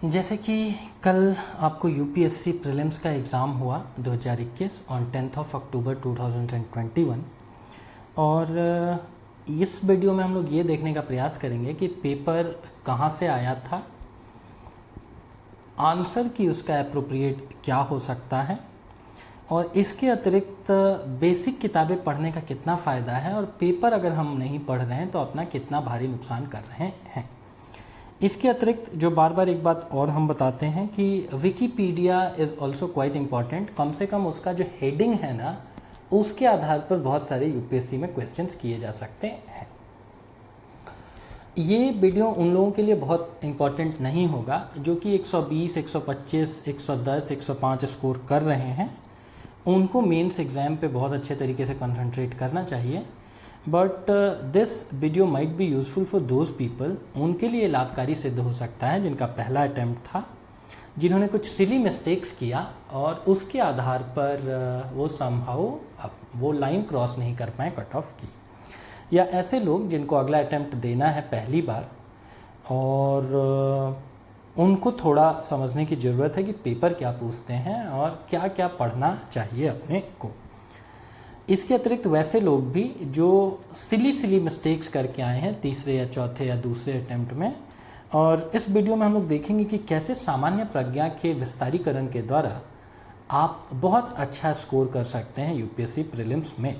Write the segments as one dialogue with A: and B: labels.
A: जैसे कि कल आपको यूपीएससी प्रीलिम्स का एग्ज़ाम हुआ 2021 ऑन 10 अक्टूबर 2021। और इस वीडियो में हम लोग ये देखने का प्रयास करेंगे कि पेपर कहाँ से आया था, आंसर की उसका एप्रोप्रिएट क्या हो सकता है, और इसके अतिरिक्त बेसिक किताबें पढ़ने का कितना फ़ायदा है, और पेपर अगर हम नहीं पढ़ रहे हैं तो अपना कितना भारी नुकसान कर रहे हैं। इसके अतिरिक्त जो बार बार एक बात और हम बताते हैं कि Wikipedia is also quite important. कम से कम उसका जो हेडिंग है ना, उसके आधार पर बहुत सारे यूपीएससी में क्वेश्चंस किए जा सकते हैं। ये वीडियो उन लोगों के लिए बहुत इम्पॉर्टेंट नहीं होगा जो कि 120, 125, 110, 105 स्कोर कर रहे हैं। उनको मेंस एग्ज़ाम पे बहुत अच्छे तरीके से कंसंट्रेट करना चाहिए। But this video might be useful for those people, उनके लिए लाभकारी सिद्ध हो सकता है जिनका पहला अटैम्प्ट था, जिन्होंने कुछ सिली मिस्टेक्स किया और उसके आधार पर वो समहाउ वो लाइन क्रॉस नहीं कर पाए कट ऑफ की, या ऐसे लोग जिनको अगला अटैम्प्ट देना है पहली बार और उनको थोड़ा समझने की ज़रूरत है कि पेपर क्या पूछते हैं और क्या क्या पढ़ना चाहिए अपने को। इसके अतिरिक्त वैसे लोग भी जो सिली मिस्टेक्स करके आए हैं तीसरे या चौथे या दूसरे अटैम्प्ट में, और इस वीडियो में हम लोग देखेंगे कि कैसे सामान्य प्रज्ञा के विस्तारीकरण के द्वारा आप बहुत अच्छा स्कोर कर सकते हैं यूपीएससी प्रीलिम्स में।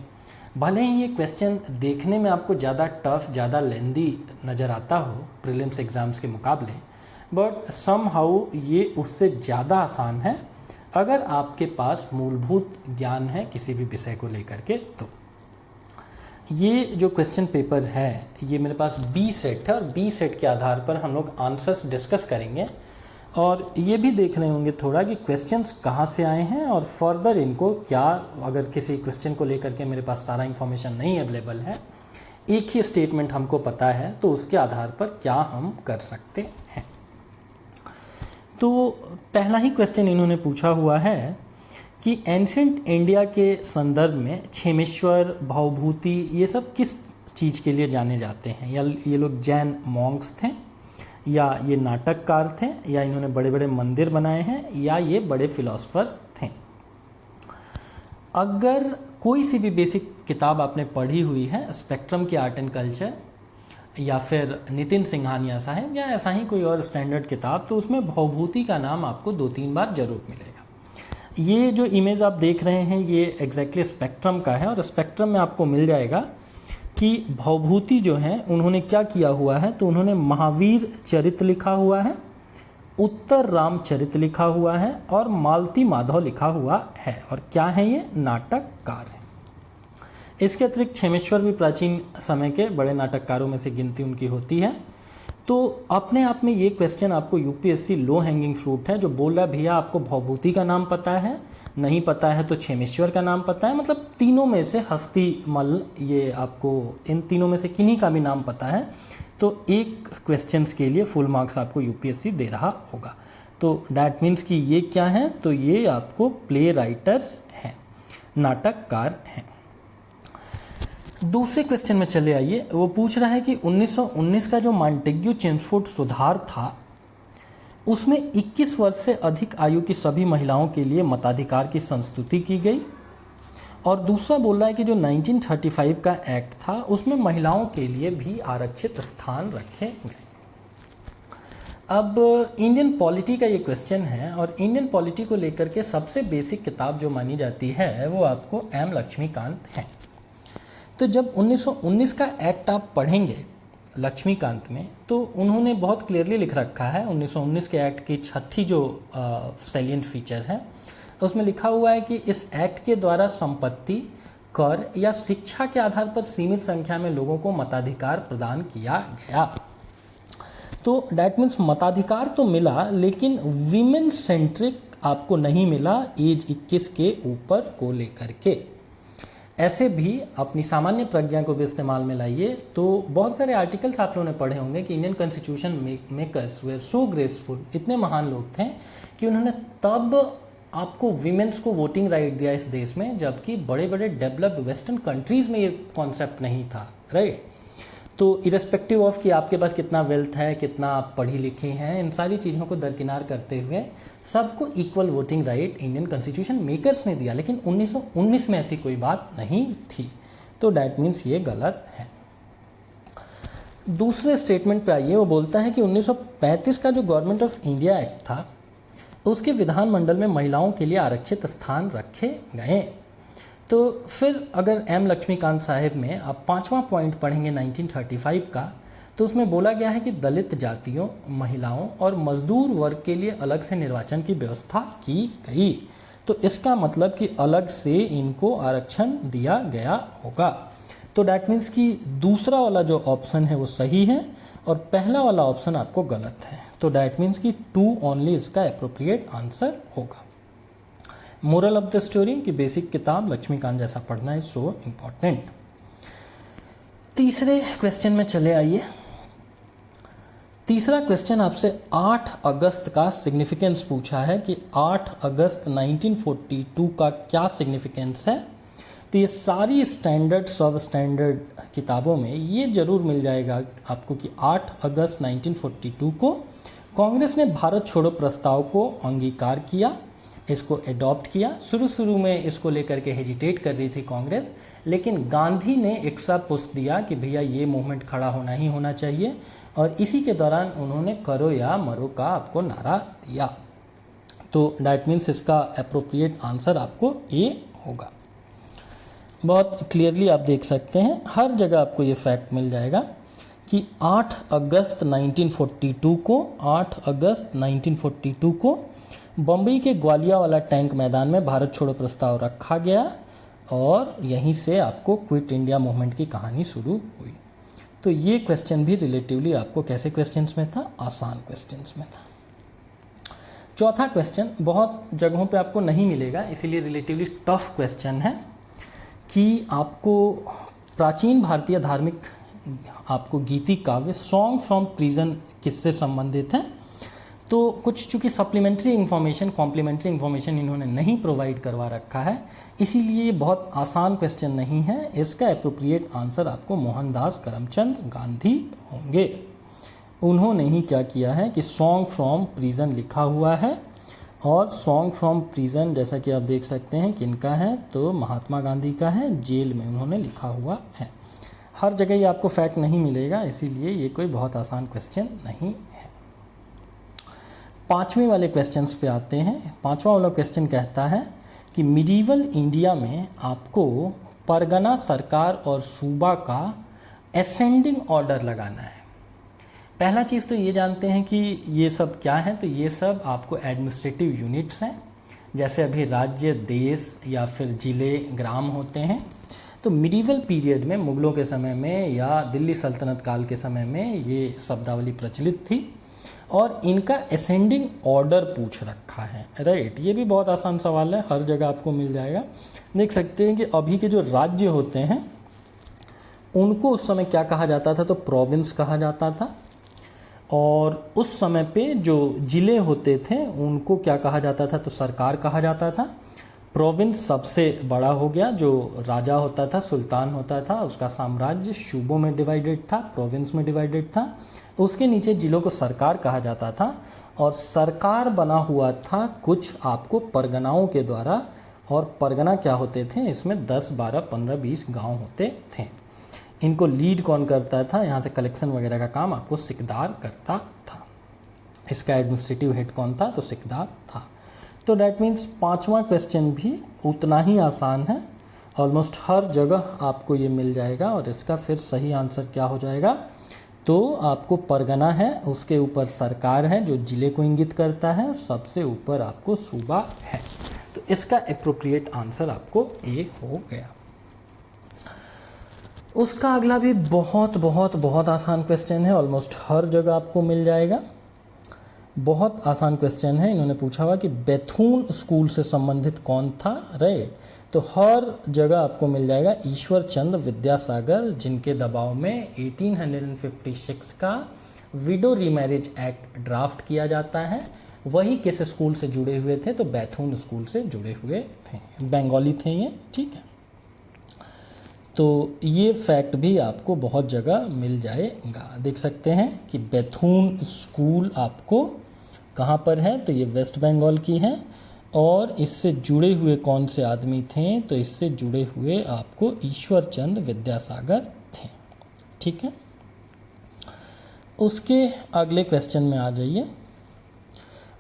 A: भले ही ये क्वेश्चन देखने में आपको ज़्यादा टफ, ज़्यादा लेंदी नज़र आता हो प्रीलिम्स एग्ज़ाम्स के मुकाबले, बट समहाउ ये उससे ज़्यादा आसान है अगर आपके पास मूलभूत ज्ञान है किसी भी विषय को लेकर के। तो ये जो क्वेश्चन पेपर है ये मेरे पास बी सेट है, और बी सेट के आधार पर हम लोग आंसर्स डिस्कस करेंगे और ये भी देख रहे होंगे थोड़ा कि क्वेश्चंस कहाँ से आए हैं और फर्दर इनको क्या, अगर किसी क्वेश्चन को लेकर के मेरे पास सारा इन्फॉर्मेशन नहीं अवेलेबल है, एक ही स्टेटमेंट हमको पता है, तो उसके आधार पर क्या हम कर सकते हैं। तो पहला ही क्वेश्चन इन्होंने पूछा हुआ है कि एंशिएंट इंडिया के संदर्भ में क्षेमेश्वर, भवभूति ये सब किस चीज़ के लिए जाने जाते हैं, या ये लोग जैन मॉन्क्स थे, या ये नाटककार थे, या इन्होंने बड़े बड़े मंदिर बनाए हैं, या ये बड़े फिलोसफर्स थे। अगर कोई सी भी बेसिक किताब आपने पढ़ी हुई है, स्पेक्ट्रम की आर्ट एंड कल्चर, या फिर नितिन सिंघानिया साहब, या ऐसा ही कोई और स्टैंडर्ड किताब, तो उसमें भवभूति का नाम आपको 2-3 बार जरूर मिलेगा। ये जो इमेज आप देख रहे हैं ये एग्जैक्टली स्पेक्ट्रम का है, और स्पेक्ट्रम में आपको मिल जाएगा कि भवभूति जो है उन्होंने क्या किया हुआ है। तो उन्होंने महावीर चरित लिखा हुआ है, उत्तर रामचरित लिखा हुआ है, और मालती माधव लिखा हुआ है, और क्या है ये नाटककार है। इसके अतिरिक्त क्षेमेश्वर भी प्राचीन समय के बड़े नाटककारों में से गिनती उनकी होती है। तो अपने आप में ये क्वेश्चन आपको यूपीएससी लो हैंगिंग फ्रूट है, जो बोल रहा है भैया आपको भवभूति का नाम पता है, नहीं पता है तो क्षेमेश्वर का नाम पता है, मतलब तीनों में से हस्तिमल, ये आपको इन तीनों में से किन्हीं का भी नाम पता है, तो एक क्वेश्चंस के लिए फुल मार्क्स आपको यूपीएससी दे रहा होगा। तो डैट मीन्स कि ये क्या है, तो ये आपको प्ले राइटर्स हैं, नाटककार हैं। दूसरे क्वेश्चन में चले आइए। वो पूछ रहा है कि 1919 का जो मॉन्टेग्यू चेम्सफोर्ड सुधार था उसमें 21 वर्ष से अधिक आयु की सभी महिलाओं के लिए मताधिकार की संस्तुति की गई, और दूसरा बोल रहा है कि जो 1935 का एक्ट था उसमें महिलाओं के लिए भी आरक्षित स्थान रखे गए। अब इंडियन पॉलिटी का ये क्वेश्चन है, और इंडियन पॉलिटी को लेकर के सबसे बेसिक किताब जो मानी जाती है वो आपको एम लक्ष्मीकांत है। तो जब 1919 का एक्ट आप पढ़ेंगे लक्ष्मीकांत में, तो उन्होंने बहुत क्लियरली लिख रखा है 1919 के एक्ट की छठी जो सैलिएंट फीचर है उसमें लिखा हुआ है कि इस एक्ट के द्वारा संपत्ति, कर या शिक्षा के आधार पर सीमित संख्या में लोगों को मताधिकार प्रदान किया गया। तो डैट मीन्स मताधिकार तो मिला, लेकिन वीमेन सेंट्रिक आपको नहीं मिला एज 21 के ऊपर को लेकर के। ऐसे भी अपनी सामान्य प्रज्ञा को भी इस्तेमाल में लाइए। तो बहुत सारे आर्टिकल्स आप लोगों ने पढ़े होंगे कि Indian constitution makers were so graceful, इतने महान लोग थे कि उन्होंने तब आपको वीमेंस को वोटिंग राइट दिया इस देश में, जबकि बड़े बड़े डेवलप्ड वेस्टर्न कंट्रीज़ में ये कॉन्सेप्ट नहीं था, राइट। तो इरेस्पेक्टिव ऑफ कि आपके पास कितना वेल्थ है, कितना आप पढ़ी लिखे हैं, इन सारी चीज़ों को दरकिनार करते हुए सबको equal voting right Indian constitution makers ने दिया, लेकिन 1919 में ऐसी कोई बात नहीं थी। तो डैट मीन्स ये गलत है। दूसरे स्टेटमेंट पे आइए, वो बोलता है कि 1935 का जो गवर्नमेंट ऑफ इंडिया एक्ट था उसके विधानमंडल में महिलाओं के लिए आरक्षित स्थान रखे गए। तो फिर अगर एम लक्ष्मीकांत साहिब में आप 5वां पॉइंट पढ़ेंगे 1935 का, तो उसमें बोला गया है कि दलित जातियों, महिलाओं और मजदूर वर्ग के लिए अलग से निर्वाचन की व्यवस्था की गई। तो इसका मतलब कि अलग से इनको आरक्षण दिया गया होगा। तो डैट मीन्स कि दूसरा वाला जो ऑप्शन है वो सही है और पहला वाला ऑप्शन आपको गलत है। तो डैट मीन्स कि 2 ओनली इसका एप्रोप्रिएट आंसर होगा। मोरल ऑफ द स्टोरी की बेसिक किताब लक्ष्मीकांत जैसा पढ़ना है सो इम्पॉर्टेंट। तीसरे क्वेश्चन में चले आइए। तीसरा क्वेश्चन आपसे 8 अगस्त का सिग्निफिकेंस पूछा है कि 8 अगस्त 1942 का क्या सिग्निफिकेंस है। तो ये सारी स्टैंडर्ड सब स्टैंडर्ड किताबों में ये जरूर मिल जाएगा आपको कि 8 अगस्त 1942 को कांग्रेस ने भारत छोड़ो प्रस्ताव को अंगीकार किया, इसको एडॉप्ट किया। शुरू में इसको लेकर के हेजिटेट कर रही थी कांग्रेस, लेकिन गांधी ने एक सा पुश दिया कि भैया ये मूवमेंट खड़ा होना ही होना चाहिए, और इसी के दौरान उन्होंने करो या मरो का आपको नारा दिया। तो डैट मीन्स इसका एप्रोप्रिएट आंसर आपको ए होगा। बहुत क्लियरली आप देख सकते हैं, हर जगह आपको ये फैक्ट मिल जाएगा कि 8 अगस्त 1942 को 8 अगस्त 1942 को बम्बई के ग्वालिया वाला टैंक मैदान में भारत छोड़ो प्रस्ताव रखा गया और यहीं से आपको क्विट इंडिया मूवमेंट की कहानी शुरू हुई। तो ये क्वेश्चन भी रिलेटिवली आपको कैसे क्वेश्चंस में था, आसान क्वेश्चंस में था। चौथा क्वेश्चन बहुत जगहों पे आपको नहीं मिलेगा, इसीलिए रिलेटिवली टफ क्वेश्चन है कि आपको प्राचीन भारतीय धार्मिक आपको गीति काव्य सॉन्ग फ्रॉम प्रिजन किससे संबंधित है। तो कुछ चूँकि सप्लीमेंट्री इन्फॉर्मेशन, कॉम्प्लीमेंट्री इन्फॉर्मेशन इन्होंने नहीं प्रोवाइड करवा रखा है, इसीलिए ये बहुत आसान क्वेश्चन नहीं है। इसका एप्रोप्रिएट आंसर आपको मोहनदास करमचंद गांधी होंगे। उन्होंने ही क्या किया है कि सॉन्ग फ्रॉम प्रिजन लिखा हुआ है, और सॉन्ग फ्रॉम प्रिजन जैसा कि आप देख सकते हैं किनका है, तो महात्मा गांधी का है, जेल में उन्होंने लिखा हुआ है। हर जगह ये आपको फैक्ट नहीं मिलेगा, इसीलिए ये कोई बहुत आसान क्वेश्चन नहीं है। पाँचवें वाले क्वेश्चंस पे आते हैं। पाँचवा वाला क्वेश्चन कहता है कि मिडीवल इंडिया में आपको परगना, सरकार और सूबा का असेंडिंग ऑर्डर लगाना है। पहला चीज़ तो ये जानते हैं कि ये सब क्या है, तो ये सब आपको एडमिनिस्ट्रेटिव यूनिट्स हैं, जैसे अभी राज्य, देश या फिर जिले, ग्राम होते हैं। तो मिडीवल पीरियड में, मुगलों के समय में या दिल्ली सल्तनत काल के समय में ये शब्दावली प्रचलित थी, और इनका असेंडिंग ऑर्डर पूछ रखा है। राइट, ये भी बहुत आसान सवाल है, हर जगह आपको मिल जाएगा। देख सकते हैं कि अभी के जो राज्य होते हैं उनको उस समय क्या कहा जाता था, तो प्रोविंस कहा जाता था, और उस समय पे जो जिले होते थे उनको क्या कहा जाता था, तो सरकार कहा जाता था। प्रोविंस सबसे बड़ा हो गया, जो राजा होता था, सुल्तान होता था, उसका साम्राज्य सूबों में डिवाइडेड था, प्रोविंस में डिवाइडेड था। उसके नीचे जिलों को सरकार कहा जाता था, और सरकार बना हुआ था कुछ आपको परगनाओं के द्वारा। और परगना क्या होते थे, इसमें 10, 12, 15, 20 गांव होते थे। इनको लीड कौन करता था, यहाँ से कलेक्शन वगैरह का काम आपको सिकदार करता था। इसका एडमिनिस्ट्रेटिव हेड कौन था, तो सिकदार था। तो डैट मीन्स पाँचवा क्वेश्चन भी उतना ही आसान है, ऑलमोस्ट हर जगह आपको ये मिल जाएगा। और इसका फिर सही आंसर क्या हो जाएगा, तो आपको परगना है, उसके ऊपर सरकार है जो जिले को इंगित करता है, और सबसे ऊपर आपको सूबा है। तो इसका एप्रोप्रिएट आंसर आपको ए हो गया। उसका अगला भी बहुत बहुत बहुत आसान क्वेश्चन है, ऑलमोस्ट हर जगह आपको मिल जाएगा। बहुत आसान क्वेश्चन है। इन्होंने पूछा हुआ कि बेथून स्कूल से संबंधित कौन था। राइट, तो हर जगह आपको मिल जाएगा ईश्वर चंद्र विद्यासागर, जिनके दबाव में 1856 का विडो रीमैरिज एक्ट ड्राफ्ट किया जाता है। वही किस स्कूल से जुड़े हुए थे, तो बेथून स्कूल से जुड़े हुए थे, बंगाली थे ये। ठीक है, तो ये फैक्ट भी आपको बहुत जगह मिल जाएगा। देख सकते हैं कि बैथून स्कूल आपको कहाँ पर है, तो ये वेस्ट बंगाल की है। और इससे जुड़े हुए कौन से आदमी थे, तो इससे जुड़े हुए आपको ईश्वर चंद विद्यासागर थे। ठीक है, उसके अगले क्वेश्चन में आ जाइए।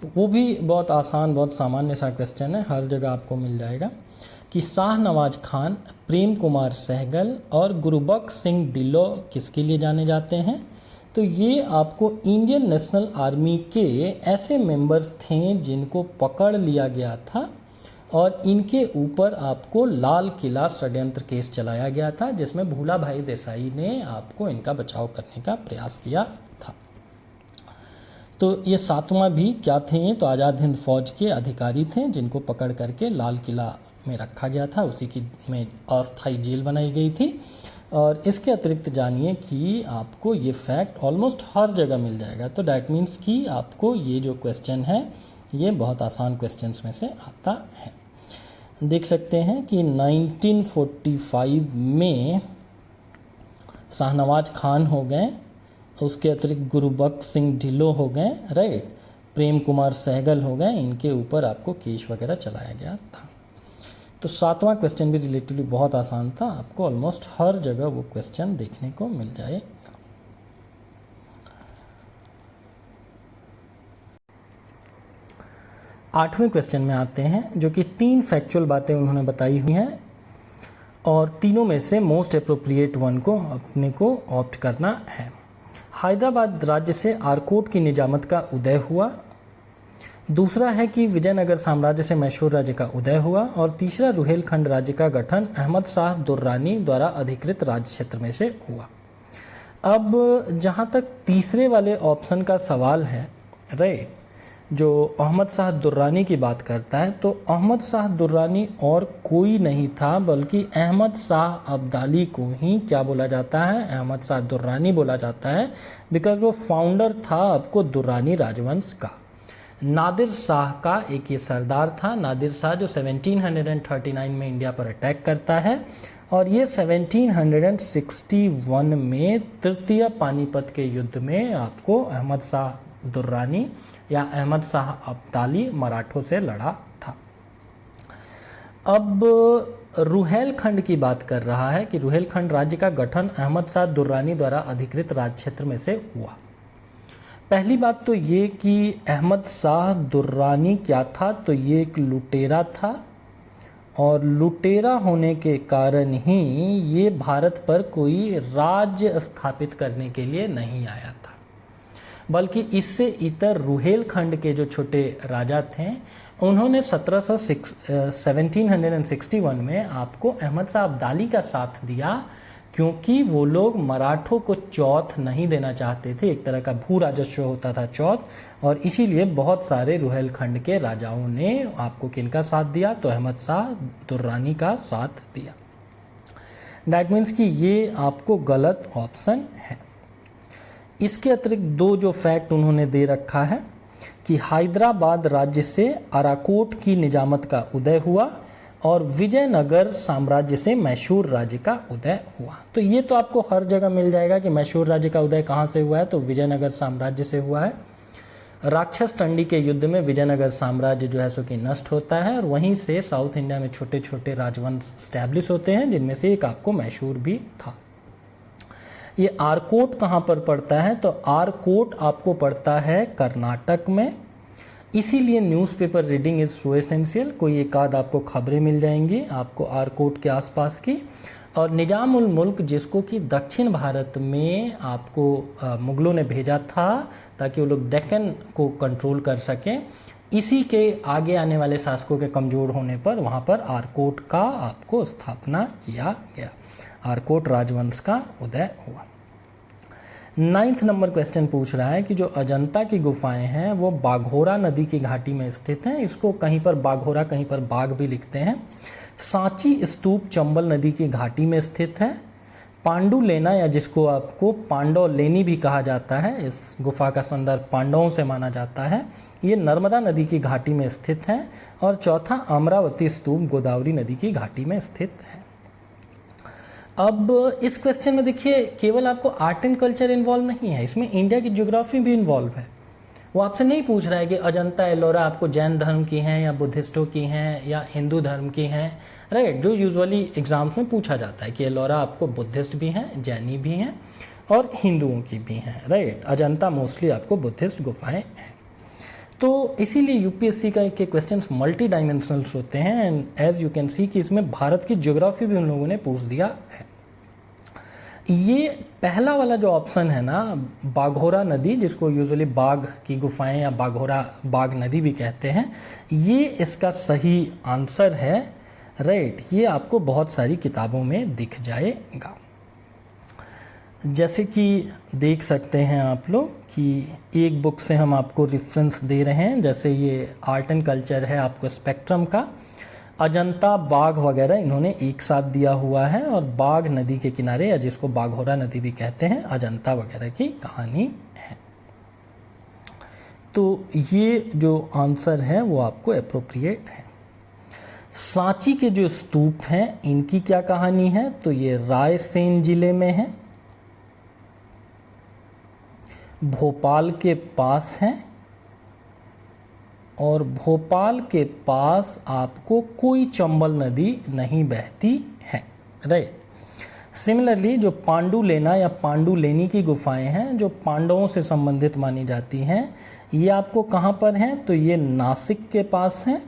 A: वो भी बहुत आसान, बहुत सामान्य सा क्वेश्चन है, हर जगह आपको मिल जाएगा कि शाहनवाज खान, प्रेम कुमार सहगल और गुरबख्श सिंह ढिल्लो किसके लिए जाने जाते हैं। तो ये आपको इंडियन नेशनल आर्मी के ऐसे मेंबर्स थे जिनको पकड़ लिया गया था और इनके ऊपर आपको लाल किला षड्यंत्र केस चलाया गया था, जिसमें भूला भाई देसाई ने आपको इनका बचाव करने का प्रयास किया था। तो ये सातवां भी क्या थे, ये तो आज़ाद हिंद फौज के अधिकारी थे जिनको पकड़ करके लाल किला में रखा गया था, उसी की में अस्थायी जेल बनाई गई थी। और इसके अतिरिक्त जानिए कि आपको ये फैक्ट ऑलमोस्ट हर जगह मिल जाएगा। तो डैट मीन्स कि आपको ये जो क्वेश्चन है ये बहुत आसान क्वेश्चंस में से आता है। देख सकते हैं कि 1945 में शाहनवाज खान हो गए, उसके अतिरिक्त गुरबख्श सिंह ढिल्लो हो गए, राइट, प्रेम कुमार सहगल हो गए, इनके ऊपर आपको केस वगैरह चलाया गया था। तो सातवां क्वेश्चन भी रिलेटिवली बहुत आसान था, आपको ऑलमोस्ट हर जगह वो क्वेश्चन देखने को मिल जाएगा। आठवें क्वेश्चन में आते हैं, जो कि 3 फैक्चुअल बातें उन्होंने बताई हुई हैं और तीनों में से मोस्ट अप्रोप्रिएट वन को अपने को ऑप्ट करना है। हैदराबाद राज्य से आरकोट की निजामत का उदय हुआ, दूसरा है कि विजयनगर साम्राज्य से मैसूर राज्य का उदय हुआ, और तीसरा रुहेलखंड राज्य का गठन अहमद शाह दुर्रानी द्वारा अधिकृत राज्य क्षेत्र में से हुआ। अब जहाँ तक तीसरे वाले ऑप्शन का सवाल है, राइट, जो अहमद शाह दुर्रानी की बात करता है, तो अहमद शाह दुर्रानी और कोई नहीं था बल्कि अहमद शाह अब्दाली को ही क्या बोला जाता है, अहमद शाह दुर्रानी बोला जाता है, बिकॉज वो फाउंडर था आपको दुर्रानी राजवंश का। नादिर शाह का एक ये सरदार था, नादिर शाह, जो 1739 में इंडिया पर अटैक करता है और ये 1761 में तृतीय पानीपत के युद्ध में आपको अहमद शाह दुर्रानी या अहमद शाह अब्दाली मराठों से लड़ा था। अब रुहेलखंड की बात कर रहा है कि रुहेलखंड राज्य का गठन अहमद शाह दुर्रानी द्वारा अधिकृत राज्य क्षेत्र में से हुआ। पहली बात तो ये कि अहमद शाह दुर्रानी क्या था, तो ये एक लुटेरा था और लुटेरा होने के कारण ही ये भारत पर कोई राज्य स्थापित करने के लिए नहीं आया था, बल्कि इससे इतर रुहेलखंड के जो छोटे राजा थे उन्होंने 1761 में आपको अहमद शाह अब्दाली का साथ दिया, क्योंकि वो लोग मराठों को चौथ नहीं देना चाहते थे, एक तरह का भू राजस्व होता था चौथ, और इसीलिए बहुत सारे रुहेलखंड के राजाओं ने आपको किनका साथ दिया, तो अहमद शाह दुर्रानी का साथ दिया। डैट मीन्स कि ये आपको गलत ऑप्शन है। इसके अतिरिक्त 2 जो फैक्ट उन्होंने दे रखा है कि हैदराबाद राज्य से अराकोट की निजामत का उदय हुआ और विजयनगर साम्राज्य से मैसूर राज्य का उदय हुआ। तो ये तो आपको हर जगह मिल जाएगा कि मैसूर राज्य का उदय कहाँ से हुआ है, तो विजयनगर साम्राज्य से हुआ है। राक्षस टंडी के युद्ध में विजयनगर साम्राज्य जो है सो कि नष्ट होता है और वहीं से साउथ इंडिया में छोटे छोटे राजवंश स्टैब्लिश होते हैं, जिनमें से एक आपको मैसूर भी था। ये आरकोट कहाँ पर पड़ता है, तो आरकोट आपको पड़ता है कर्नाटक में, इसीलिए newspaper reading is so essential. कोई एक आध आपको खबरें मिल जाएंगी आपको आरकोट के आसपास की। और निजाम उल मुल्क, जिसको कि दक्षिण भारत में आपको मुग़लों ने भेजा था ताकि वो लोग डेक्कन को कंट्रोल कर सकें, इसी के आगे आने वाले शासकों के कमज़ोर होने पर वहाँ पर आरकोट का आपको स्थापना किया गया, आरकोट राजवंश का उदय हुआ। 9th नंबर क्वेश्चन पूछ रहा है कि जो अजंता की गुफाएं हैं वो बाघोरा नदी की घाटी में स्थित हैं, इसको कहीं पर बाघोरा कहीं पर बाघ भी लिखते हैं। सांची स्तूप चंबल नदी की घाटी में स्थित है। पांडु लेना, या जिसको आपको पांडव लेनी भी कहा जाता है, इस गुफा का संदर्भ पांडवों से माना जाता है, ये नर्मदा नदी की घाटी में स्थित है। और चौथा अमरावती स्तूप गोदावरी नदी की घाटी में स्थित है। अब इस क्वेश्चन में देखिए केवल आपको आर्ट एंड कल्चर इन्वॉल्व नहीं है, इसमें इंडिया की ज्योग्राफी भी इन्वॉल्व है। वो आपसे नहीं पूछ रहा है कि अजंता एलोरा आपको जैन धर्म की हैं या बुद्धिस्टों की हैं या हिंदू धर्म की हैं, राइट, जो यूजुअली एग्जाम्स में पूछा जाता है कि एलोरा आपको बुद्धिस्ट भी हैं, जैनी भी हैं और हिंदुओं की भी हैं, राइट। अजंता मोस्टली आपको बुद्धिस्ट गुफाएं हैं। तो इसीलिए यूपीएससी का के क्वेश्चंस मल्टी डायमेंशनल्स होते हैं and as you can see कि इसमें भारत की ज्योग्राफी भी उन लोगों ने पूछ दिया है। ये पहला वाला जो ऑप्शन है ना, बाघोरा नदी, जिसको यूजुअली बाघ की गुफाएं या बाघोरा बाघ नदी भी कहते हैं, ये इसका सही आंसर है, राइट। ये आपको बहुत सारी किताबों में दिख जाएगा। जैसे कि देख सकते हैं आप लोग कि एक बुक से हम आपको रेफरेंस दे रहे हैं, जैसे ये आर्ट एंड कल्चर है आपको स्पेक्ट्रम का, अजंता बाघ वगैरह इन्होंने एक साथ दिया हुआ है और बाघ नदी के किनारे या जिसको बाघोरा नदी भी कहते हैं, अजंता वगैरह की कहानी है। तो ये जो आंसर है वो आपको एप्रोप्रिएट है। सांची के जो स्तूप हैं इनकी क्या कहानी है, तो ये रायसेन जिले में है, भोपाल के पास है और भोपाल के पास आपको कोई चंबल नदी नहीं बहती है, राइट। सिमिलरली जो पांडुलेना या पांडुलेनी की गुफाएं हैं जो पांडवों से संबंधित मानी जाती हैं, ये आपको कहाँ पर हैं, तो ये नासिक के पास हैं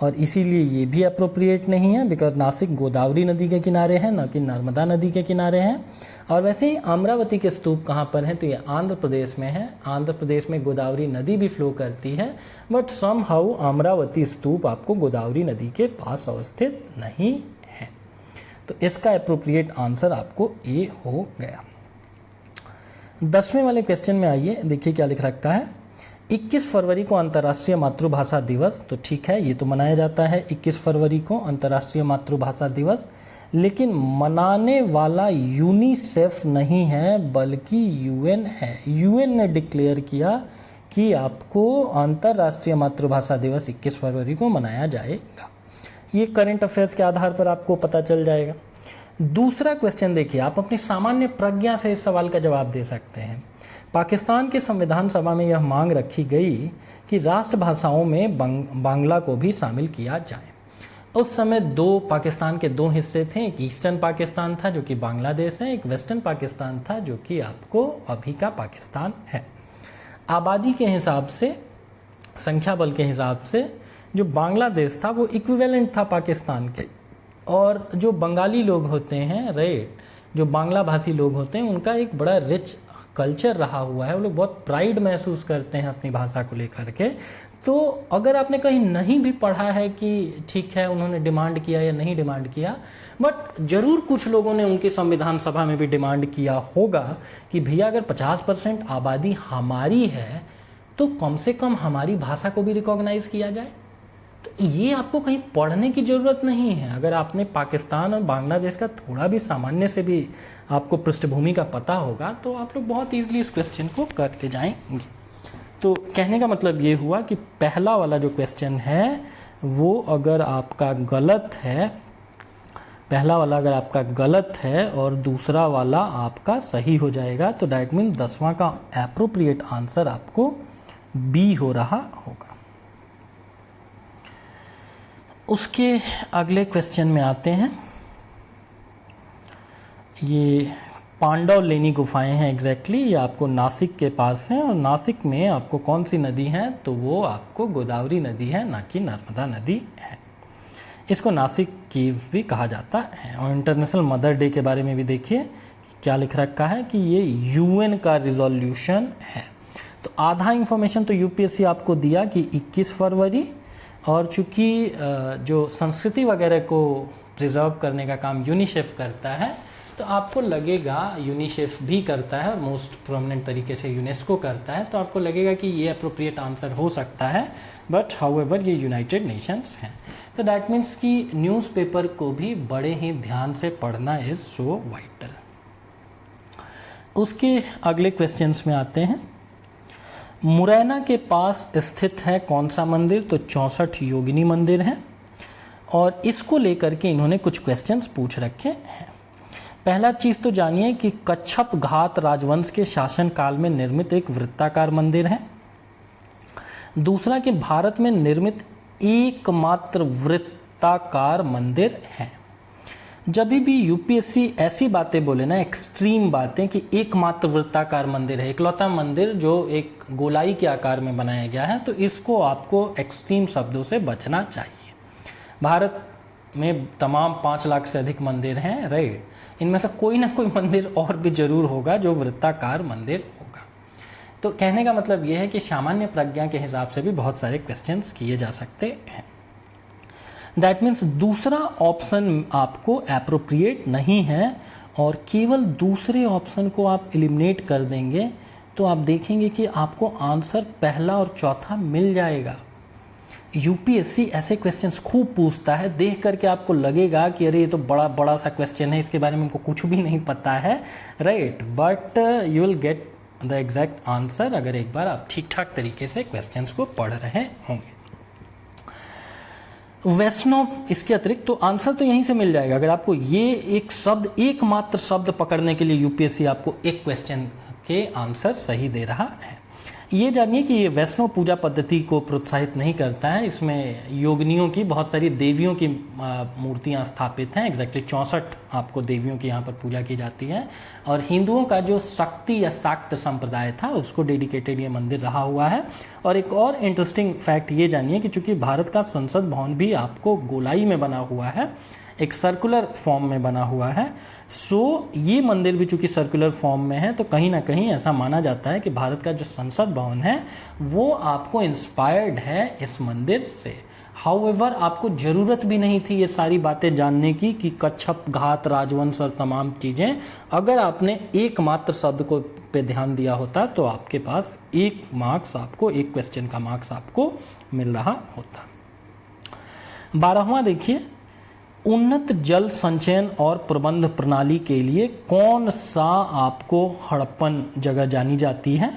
A: और इसीलिए ये भी अप्रोप्रिएट नहीं है बिकॉज नासिक गोदावरी नदी के किनारे है, न कि नर्मदा नदी के किनारे हैं। और वैसे ही अमरावती के स्तूप कहाँ पर हैं, तो ये आंध्र प्रदेश में है। आंध्र प्रदेश में गोदावरी नदी भी फ्लो करती है, बट सम हाउ अमरावती स्तूप आपको गोदावरी नदी के पास अवस्थित नहीं है। तो इसका एप्रोप्रिएट आंसर आपको ए हो गया। 10वें वाले क्वेश्चन में आइए, देखिए क्या लिख रखा है। 21 फरवरी को अंतर्राष्ट्रीय मातृभाषा दिवस, तो ठीक है ये तो मनाया जाता है 21 फरवरी को अंतर्राष्ट्रीय मातृभाषा दिवस, लेकिन मनाने वाला यूनिसेफ नहीं है बल्कि यूएन है। यूएन ने डिक्लेयर किया कि आपको अंतर्राष्ट्रीय मातृभाषा दिवस 21 फरवरी को मनाया जाएगा। ये करंट अफेयर्स के आधार पर आपको पता चल जाएगा। दूसरा क्वेश्चन देखिए, आप अपनी सामान्य प्रज्ञा से इस सवाल का जवाब दे सकते हैं। पाकिस्तान के संविधान सभा में यह मांग रखी गई कि राष्ट्रभाषाओं में बांग्ला को भी शामिल किया जाए। उस समय पाकिस्तान के दो हिस्से थे, एक ईस्टर्न पाकिस्तान था जो कि बांग्लादेश है, एक वेस्टर्न पाकिस्तान था जो कि आपको अभी का पाकिस्तान है। आबादी के हिसाब से, संख्या बल के हिसाब से जो बांग्लादेश था वो इक्विवेलेंट था पाकिस्तान के, और जो बंगाली लोग होते हैं, राइट, जो बांग्ला भाषी लोग होते हैं, उनका एक बड़ा रिच कल्चर रहा हुआ है। वो लोग बहुत प्राइड महसूस करते हैं अपनी भाषा को लेकर के। तो अगर आपने कहीं नहीं भी पढ़ा है कि ठीक है उन्होंने डिमांड किया या नहीं डिमांड किया, बट ज़रूर कुछ लोगों ने उनकी संविधान सभा में भी डिमांड किया होगा कि भैया अगर 50% आबादी हमारी है तो कम से कम हमारी भाषा को भी रिकॉग्नाइज़ किया जाए। तो ये आपको कहीं पढ़ने की ज़रूरत नहीं है। अगर आपने पाकिस्तान और बांग्लादेश का थोड़ा भी सामान्य से भी आपको पृष्ठभूमि का पता होगा तो आप लोग बहुत ईजिली इस क्वेश्चन को कर ले जाएंगे। तो कहने का मतलब ये हुआ कि पहला वाला जो क्वेश्चन है वो अगर आपका गलत है, पहला वाला अगर आपका गलत है और दूसरा वाला आपका सही हो जाएगा, तो दैट मीन 10वां का एप्रोप्रिएट आंसर आपको बी हो रहा होगा। उसके अगले क्वेश्चन में आते हैं। ये पांडवलेनी गुफाएं हैं एग्जैक्टली, ये आपको नासिक के पास हैं और नासिक में आपको कौन सी नदी है, तो वो आपको गोदावरी नदी है, ना कि नर्मदा नदी है। इसको नासिक केव भी कहा जाता है। और इंटरनेशनल मदर डे के बारे में भी देखिए क्या लिख रखा है कि ये यूएन का रिजोल्यूशन है। तो आधा इंफॉर्मेशन तो यूपीएससी आपको दिया कि 21 फरवरी, और चूँकि जो संस्कृति वगैरह को प्रिजर्व करने का काम यूनिसेफ करता है, तो आपको लगेगा यूनिसेफ भी करता है और मोस्ट प्रोमिनेंट तरीके से यूनेस्को करता है, तो आपको लगेगा कि ये अप्रोप्रिएट आंसर हो सकता है, बट हाउएवर ये यूनाइटेड नेशंस हैं। तो दैट मीन्स कि न्यूज़पेपर को भी बड़े ही ध्यान से पढ़ना इज़ सो वाइटल। उसके अगले क्वेश्चंस में आते हैं। मुरैना के पास स्थित है कौन सा मंदिर, तो 64 योगिनी मंदिर है, और इसको लेकर के इन्होंने कुछ क्वेश्चंस पूछ रखे हैं। पहला चीज़ तो जानिए कि कच्छप घात राजवंश के शासन काल में निर्मित एक वृत्ताकार मंदिर है। दूसरा कि भारत में निर्मित एकमात्र वृत्ताकार मंदिर है। जब भी यूपीएससी ऐसी बातें बोले ना, एक्सट्रीम बातें, कि एकमात्र वृत्ताकार मंदिर है, इकलौता मंदिर जो एक गोलाई के आकार में बनाया गया है, तो इसको आपको एक्सट्रीम शब्दों से बचना चाहिए। भारत में तमाम 5 लाख से अधिक मंदिर हैं, राइट। इनमें से कोई ना कोई मंदिर और भी जरूर होगा जो वृत्ताकार मंदिर होगा। तो कहने का मतलब यह है कि सामान्य प्रज्ञा के हिसाब से भी बहुत सारे क्वेश्चंस किए जा सकते हैं। दैट मीन्स दूसरा ऑप्शन आपको एप्रोप्रिएट नहीं है, और केवल दूसरे ऑप्शन को आप एलिमिनेट कर देंगे तो आप देखेंगे कि आपको आंसर पहला और चौथा मिल जाएगा। यूपीएससी ऐसे क्वेश्चंस खूब पूछता है, देख करके आपको लगेगा कि अरे ये तो बड़ा बड़ा सा क्वेश्चन है, इसके बारे में हमको कुछ भी नहीं पता है, right, but you will get the exact answer अगर एक बार आप ठीक ठाक तरीके से क्वेश्चंस को पढ़ रहे होंगे। वैष्णव इसके अतिरिक्त, तो आंसर तो यहीं से मिल जाएगा। अगर आपको ये एक शब्द, एकमात्र शब्द पकड़ने के लिए यूपीएससी आपको एक क्वेश्चन के आंसर सही दे रहा है। ये जानिए कि ये वैष्णव पूजा पद्धति को प्रोत्साहित नहीं करता है। इसमें योगिनियों की, बहुत सारी देवियों की मूर्तियाँ स्थापित हैं। एग्जैक्टली 64 आपको देवियों की यहाँ पर पूजा की जाती है। और हिंदुओं का जो शक्ति या शाक्त संप्रदाय था उसको डेडिकेटेड ये मंदिर रहा हुआ है। और एक और इंटरेस्टिंग फैक्ट ये जानिए कि चूँकि भारत का संसद भवन भी आपको गोलाई में बना हुआ है, एक सर्कुलर फॉर्म में बना हुआ है, सो ये मंदिर भी चूंकि सर्कुलर फॉर्म में है, तो कहीं ना कहीं ऐसा माना जाता है कि भारत का जो संसद भवन है वो आपको इंस्पायर्ड है इस मंदिर से। हाउएवर आपको ज़रूरत भी नहीं थी ये सारी बातें जानने की कि कच्छप घात राजवंश और तमाम चीज़ें। अगर आपने एकमात्र शब्द को पे ध्यान दिया होता तो आपके पास एक मार्क्स, आपको एक क्वेश्चन का मार्क्स आपको मिल रहा होता। 12वां देखिए, उन्नत जल संचयन और प्रबंध प्रणाली के लिए कौन सा आपको हड़प्पन जगह जानी जाती है?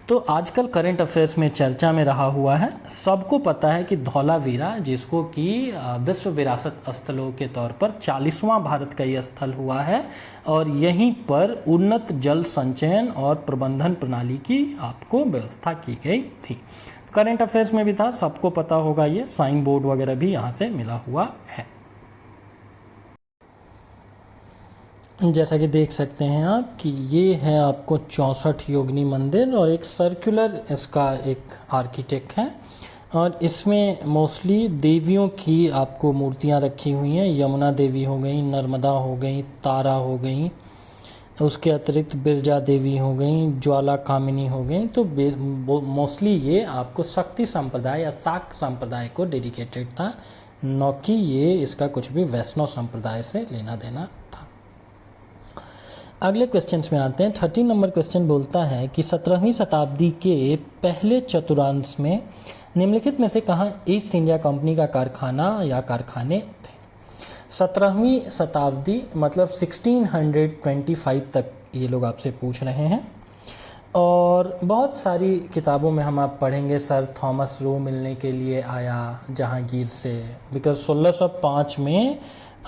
A: तो आजकल करंट अफेयर्स में चर्चा में रहा हुआ है। सबको पता है कि धौलावीरा, जिसको कि विश्व विरासत स्थलों के तौर पर 40वां भारत का ये स्थल हुआ है, और यहीं पर उन्नत जल संचयन और प्रबंधन प्रणाली की आपको व्यवस्था की गई थी। करंट अफेयर्स में भी था, सबको पता होगा, ये साइन बोर्ड वगैरह भी यहाँ से मिला हुआ है। जैसा कि देख सकते हैं आप कि ये है आपको 64 योगिनी मंदिर, और एक सर्कुलर इसका एक आर्किटेक्ट है, और इसमें मोस्टली देवियों की आपको मूर्तियां रखी हुई हैं। यमुना देवी हो गई, नर्मदा हो गई, तारा हो गई, उसके अतिरिक्त बिरजा देवी हो गई, ज्वाला कामिनी हो गई। तो मोस्टली ये आपको शक्ति संप्रदाय या शाक्त संप्रदाय को डेडिकेटेड था, न कि ये इसका कुछ भी वैष्णव संप्रदाय से लेना देना था। अगले क्वेश्चंस में आते हैं। 13 नंबर क्वेश्चन बोलता है कि 17वीं शताब्दी के पहले चतुर्थांश में निम्नलिखित में से कहाँ ईस्ट इंडिया कंपनी का कारखाना या कारखाने थे? 17वीं शताब्दी मतलब 1625 तक ये लोग आपसे पूछ रहे हैं, और बहुत सारी किताबों में हम आप पढ़ेंगे सर थॉमस रो मिलने के लिए आया जहांगीर से, बिकॉज 1605 में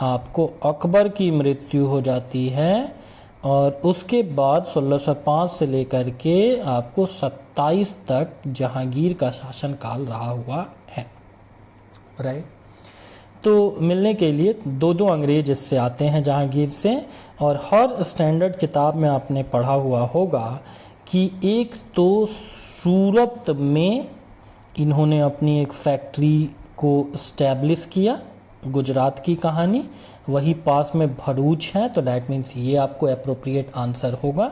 A: आपको अकबर की मृत्यु हो जाती है, और उसके बाद 1605 से लेकर के आपको 27 तक जहांगीर का शासनकाल रहा हुआ है, राइट। तो मिलने के लिए दो अंग्रेज इससे आते हैं जहांगीर से, और हर स्टैंडर्ड किताब में आपने पढ़ा हुआ होगा कि एक तो सूरत में इन्होंने अपनी एक फैक्ट्री को इस्टेब्लिश किया, गुजरात की कहानी, वही पास में भरूच है, तो दैट मीन्स ये आपको एप्रोप्रिएट आंसर होगा।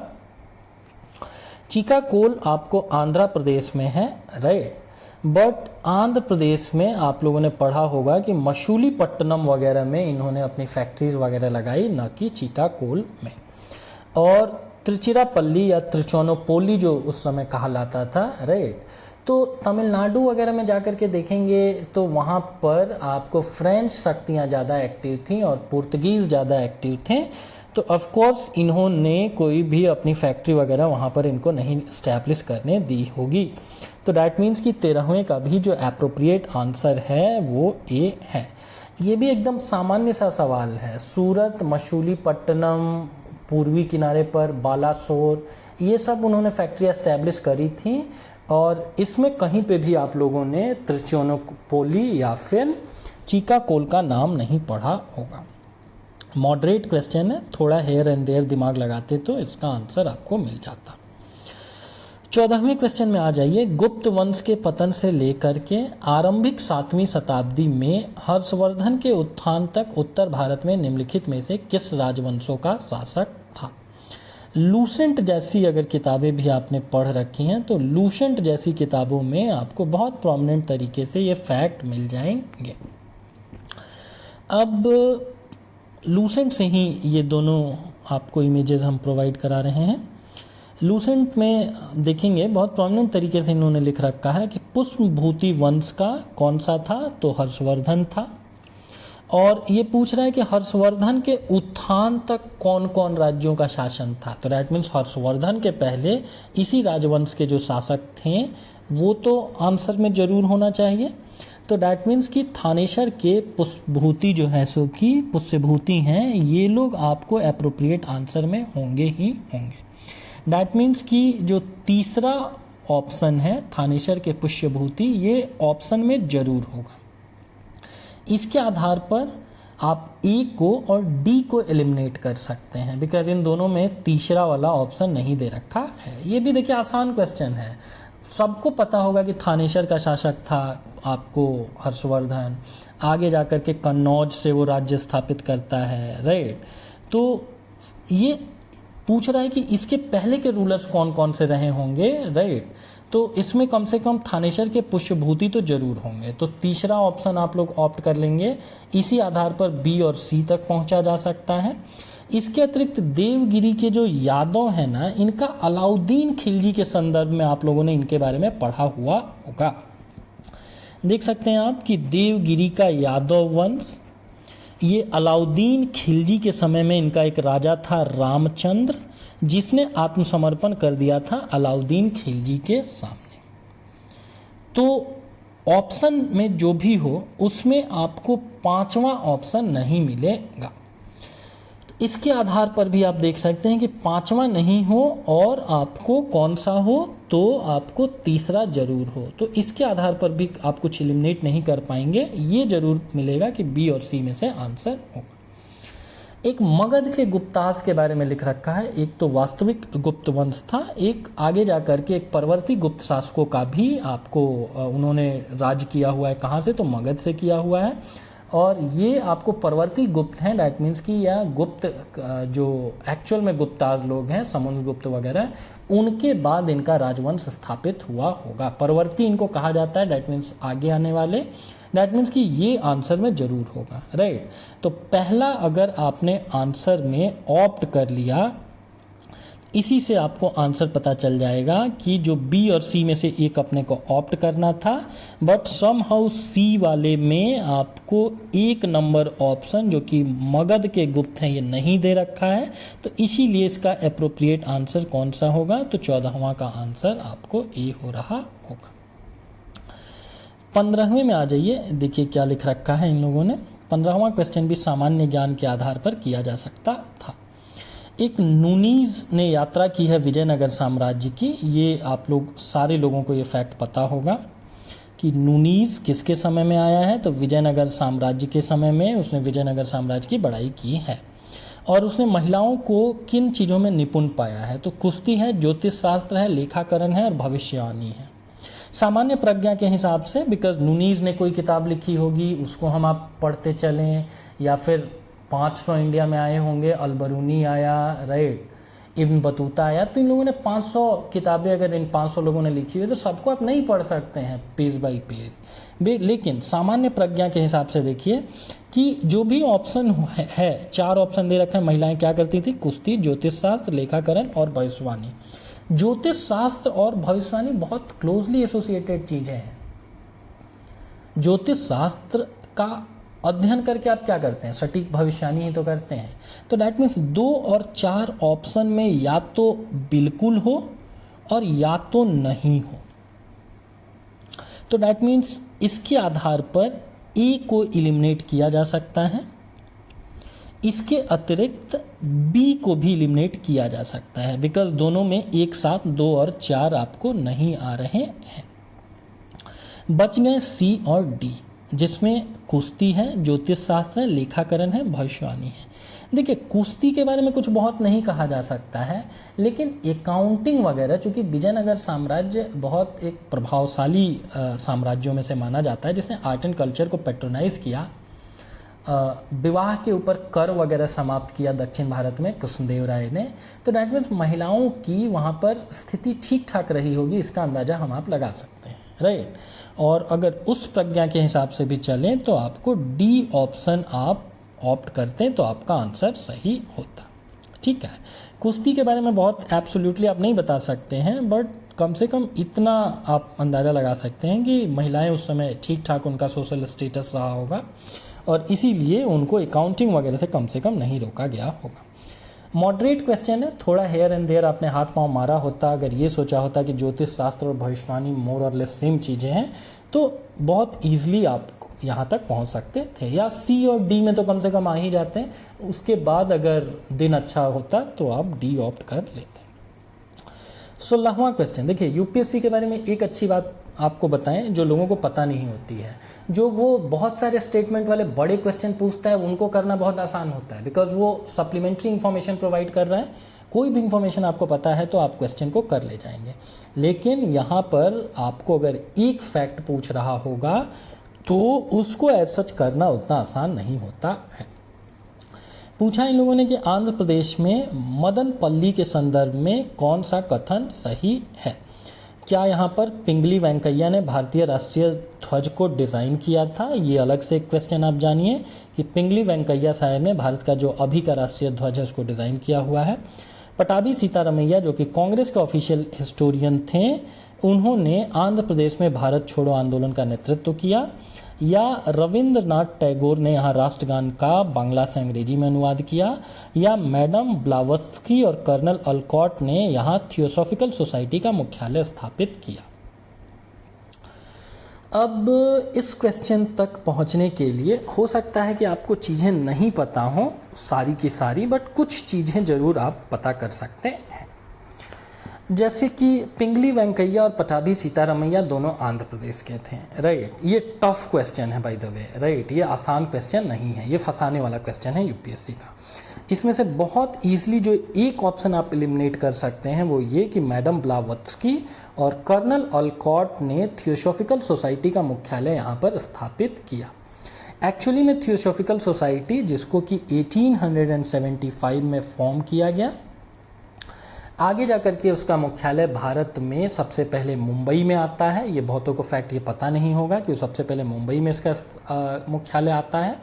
A: चिकाकोल आपको आंध्र प्रदेश में है, राइट, बट आंध्र प्रदेश में आप लोगों ने पढ़ा होगा कि मछलीपट्टनम वगैरह में इन्होंने अपनी फैक्ट्रीज वगैरह लगाई, न कि चिकाकोल में। और त्रिचिरापल्ली या त्रिचोनोपोली जो उस समय कहलाता था, राइट, तो तमिलनाडु वगैरह में जाकर के देखेंगे तो वहाँ पर आपको फ्रेंच शक्तियाँ ज़्यादा एक्टिव थीं और पुर्तगीज़ ज़्यादा एक्टिव थे, तो ऑफ कोर्स इन्होंने कोई भी अपनी फैक्ट्री वगैरह वहाँ पर इनको नहीं इस्टेब्लिश करने दी होगी। तो डैट मीन्स कि 13वें का भी जो एप्रोप्रिएट आंसर है वो ए है। ये भी एकदम सामान्य सा सवाल है। सूरत, मछलीपट्टनम, पूर्वी किनारे पर बालासोर, ये सब उन्होंने फैक्ट्री एस्टैब्लिश करी थी और इसमें कहीं पे भी आप लोगों ने त्रिचोनोपोली या फिर चिकाकोल का नाम नहीं पढ़ा होगा। मॉडरेट क्वेश्चन है, थोड़ा हेयर एंड देयर दिमाग लगाते तो इसका आंसर आपको मिल जाता। 14वें क्वेश्चन में आ जाइए। गुप्त वंश के पतन से लेकर के आरंभिक 7वीं शताब्दी में हर्षवर्धन के उत्थान तक उत्तर भारत में निम्नलिखित में से किस राजवंशों का शासक था? लूसेंट जैसी अगर किताबें भी आपने पढ़ रखी हैं तो लूसेंट जैसी किताबों में आपको बहुत प्रोमिनेंट तरीके से ये फैक्ट मिल जाएंगे। अब लूसेंट से ही ये दोनों आपको इमेजेस हम प्रोवाइड करा रहे हैं। लूसेंट में देखेंगे बहुत प्रोमिनेंट तरीके से इन्होंने लिख रखा है कि पुष्पभूति वंश का कौन सा था, तो हर्षवर्धन था। और ये पूछ रहा है कि हर्षवर्धन के उत्थान तक कौन कौन राज्यों का शासन था, तो दैट मीन्स हर्षवर्धन के पहले इसी राजवंश के जो शासक थे वो तो आंसर में जरूर होना चाहिए। तो दैट मीन्स कि थानेश्वर के पुष्पभूति जो है सो कि पुष्यभूति हैं, ये लोग आपको एप्रोप्रिएट आंसर में होंगे ही होंगे। दैट मीन्स कि जो तीसरा ऑप्शन है थानेश्वर के पुष्यभूति, ये ऑप्शन में जरूर होगा। इसके आधार पर आप ए को और डी को एलिमिनेट कर सकते हैं, बिकॉज इन दोनों में तीसरा वाला ऑप्शन नहीं दे रखा है। ये भी देखिए आसान क्वेश्चन है, सबको पता होगा कि थानेश्वर का शासक था आपको हर्षवर्धन, आगे जाकर के कन्नौज से वो राज्य स्थापित करता है, राइट। तो ये पूछ रहा है कि इसके पहले के रूलर्स कौन कौन से रहे होंगे, राइट। तो इसमें कम से कम थानेश्वर के पुष्यभूति तो जरूर होंगे, तो तीसरा ऑप्शन आप लोग ऑप्ट कर लेंगे। इसी आधार पर बी और सी तक पहुंचा जा सकता है। इसके अतिरिक्त देवगिरी के जो यादव है ना, इनका अलाउद्दीन खिलजी के संदर्भ में आप लोगों ने इनके बारे में पढ़ा हुआ होगा। देख सकते हैं आप कि देवगिरी का यादव वंश, ये अलाउद्दीन खिलजी के समय में इनका एक राजा था रामचंद्र, जिसने आत्मसमर्पण कर दिया था अलाउद्दीन खिलजी के सामने। तो ऑप्शन में जो भी हो उसमें आपको पांचवा ऑप्शन नहीं मिलेगा। तो इसके आधार पर भी आप देख सकते हैं कि पांचवा नहीं हो और आपको कौन सा हो, तो आपको तीसरा जरूर हो। तो इसके आधार पर भी आप कुछ एलिमिनेट नहीं कर पाएंगे, ये जरूर मिलेगा कि बी और सी में से आंसर होगा। एक मगध के गुप्तास के बारे में लिख रखा है। एक तो वास्तविक गुप्त वंश था, एक आगे जाकर के एक परवर्ती गुप्त शासकों का भी आपको उन्होंने राज किया हुआ है। कहाँ से, तो मगध से किया हुआ है। और ये आपको परवर्ती गुप्त हैं, डैट मीन्स कि यह गुप्त जो एक्चुअल में गुप्ताज लोग हैं, समुद्रगुप्त वगैरह, उनके बाद इनका राजवंश स्थापित हुआ होगा। परवर्ती इनको कहा जाता है, डैट मीन्स आगे आने वाले। डैट मीन्स कि ये आंसर में जरूर होगा, राइट। तो पहला अगर आपने आंसर में ऑप्ट कर लिया, इसी से आपको आंसर पता चल जाएगा कि जो बी और सी में से एक अपने को ऑप्ट करना था, बट समहाउ सी वाले में आपको एक नंबर ऑप्शन जो कि मगध के गुप्त हैं ये नहीं दे रखा है। तो इसीलिए इसका एप्रोप्रिएट आंसर कौन सा होगा, तो 14वां का आंसर आपको ए हो रहा होगा। 15वें में आ जाइए, देखिए क्या लिख रखा है इन लोगों ने। 15वां क्वेश्चन भी सामान्य ज्ञान के आधार पर किया जा सकता था। एक नूनीज ने यात्रा की है विजयनगर साम्राज्य की। ये आप लोग सारे लोगों को ये फैक्ट पता होगा कि नूनीज किसके समय में आया है, तो विजयनगर साम्राज्य के समय में उसने विजयनगर साम्राज्य की बढ़ाई की है। और उसने महिलाओं को किन चीज़ों में निपुण पाया है, तो कुश्ती है, ज्योतिष शास्त्र है, लेखाकरण है और भविष्यवाणी है। सामान्य प्रज्ञा के हिसाब से, बिकॉज नूनीज ने कोई किताब लिखी होगी, उसको हम आप पढ़ते चलें, या फिर 500 इंडिया में आए होंगे, अलबरूनी आया, राइट, इब्न बतूता आया, तो इन लोगों ने 500 किताबें अगर इन 500 लोगों ने लिखी हुई तो सबको आप नहीं पढ़ सकते हैं पेज बाय पेज। लेकिन सामान्य प्रज्ञा के हिसाब से देखिए कि जो भी ऑप्शन है, 4 ऑप्शन दे रखे हैं। महिलाएं क्या करती थी, कुश्ती, ज्योतिष शास्त्र, लेखाकरण और भविष्यवाणी। ज्योतिष शास्त्र और भविष्यवाणी बहुत क्लोजली एसोसिएटेड चीजें हैं। ज्योतिष शास्त्र का अध्ययन करके आप क्या करते हैं, सटीक भविष्यवाणी ही तो करते हैं। तो दैट मीन्स 2 और 4 ऑप्शन में या तो बिल्कुल हो और या तो नहीं हो। तो दैट मीन्स इसके आधार पर ए को एलिमिनेट किया जा सकता है। इसके अतिरिक्त बी को भी एलिमिनेट किया जा सकता है, बिकॉज दोनों में एक साथ 2 और 4 आपको नहीं आ रहे हैं। बच गए सी और डी, जिसमें कुश्ती है, ज्योतिष शास्त्र है, लेखाकरण है, भविष्यवाणी है। देखिए, कुश्ती के बारे में कुछ बहुत नहीं कहा जा सकता है, लेकिन अकाउंटिंग वगैरह, चूँकि विजयनगर साम्राज्य बहुत एक प्रभावशाली साम्राज्यों में से माना जाता है, जिसने आर्ट एंड कल्चर को पेट्रोनाइज किया, विवाह के ऊपर कर वगैरह समाप्त किया दक्षिण भारत में कृष्णदेव राय ने। तो डैट मीन्स महिलाओं की वहाँ पर स्थिति ठीक ठाक रही होगी, इसका अंदाज़ा हम आप लगा सकते हैं, राइट। और अगर उस प्रज्ञा के हिसाब से भी चलें तो आपको डी ऑप्शन आप ऑप्ट करते हैं तो आपका आंसर सही होता, ठीक है। कुश्ती के बारे में बहुत एब्सोल्युटली आप नहीं बता सकते हैं, बट कम से कम इतना आप अंदाज़ा लगा सकते हैं कि महिलाएं उस समय ठीक ठाक उनका सोशल स्टेटस रहा होगा और इसीलिए उनको अकाउंटिंग वगैरह से कम नहीं रोका गया होगा। मॉडरेट क्वेश्चन है, थोड़ा हेयर एंड देयर आपने हाथ पांव मारा होता, अगर ये सोचा होता कि ज्योतिष शास्त्र और भविष्यवाणी मोर और लेस सेम चीज़ें हैं, तो बहुत ईजिली आप यहाँ तक पहुँच सकते थे, या सी और डी में तो कम से कम आ ही जाते हैं। उसके बाद अगर दिन अच्छा होता तो आप डी ऑप्ट कर लेते। 16वां क्वेश्चन, देखिए यूपीएससी के बारे में एक अच्छी बात आपको बताएं जो लोगों को पता नहीं होती है। जो वो बहुत सारे स्टेटमेंट वाले बड़े क्वेश्चन पूछता है उनको करना बहुत आसान होता है, बिकॉज वो सप्लीमेंट्री इंफॉर्मेशन प्रोवाइड कर रहा है। कोई भी इंफॉर्मेशन आपको पता है तो आप क्वेश्चन को कर ले जाएंगे, लेकिन यहाँ पर आपको अगर एक फैक्ट पूछ रहा होगा तो उसको एज सच करना उतना आसान नहीं होता है। पूछा इन लोगों ने कि आंध्र प्रदेश में मदनपल्ली के संदर्भ में कौन सा कथन सही है। क्या यहाँ पर पिंगली वेंकैया ने भारतीय राष्ट्रीय ध्वज को डिज़ाइन किया था? ये अलग से एक क्वेश्चन आप जानिए कि पिंगली वेंकैया साहब ने भारत का जो अभी का राष्ट्रीय ध्वज है उसको डिज़ाइन किया हुआ है। पटाभी सीतारमैया जो कि कांग्रेस के ऑफिशियल हिस्टोरियन थे, उन्होंने आंध्र प्रदेश में भारत छोड़ो आंदोलन का नेतृत्व किया। या रविंद्रनाथ टैगोर ने यहाँ राष्ट्रगान का बांग्ला से अंग्रेजी में अनुवाद किया। या मैडम ब्लावत्स्की और कर्नल अलकॉट ने यहाँ थियोसॉफिकल सोसाइटी का मुख्यालय स्थापित किया। अब इस क्वेश्चन तक पहुँचने के लिए हो सकता है कि आपको चीज़ें नहीं पता हों सारी की सारी, बट कुछ चीज़ें ज़रूर आप पता कर सकते हैं। जैसे कि पिंगली वेंकैया और पटाभी सीतारमैया दोनों आंध्र प्रदेश के थे, राइट। ये टफ क्वेश्चन है बाय द वे, राइट। ये आसान क्वेश्चन नहीं है, ये फंसाने वाला क्वेश्चन है यूपीएससी का। इसमें से बहुत ईजिली जो एक ऑप्शन आप एलिमिनेट कर सकते हैं वो ये कि मैडम ब्लावत्स्की और कर्नल अलकॉट ने थियोसॉफिकल सोसाइटी का मुख्यालय यहाँ पर स्थापित किया। एक्चुअली में थियोसॉफिकल सोसाइटी, जिसको कि 1875 में फॉर्म किया गया, आगे जाकर के उसका मुख्यालय भारत में सबसे पहले मुंबई में आता है। ये बहुतों को फैक्ट ये पता नहीं होगा कि सबसे पहले मुंबई में इसका मुख्यालय आता है।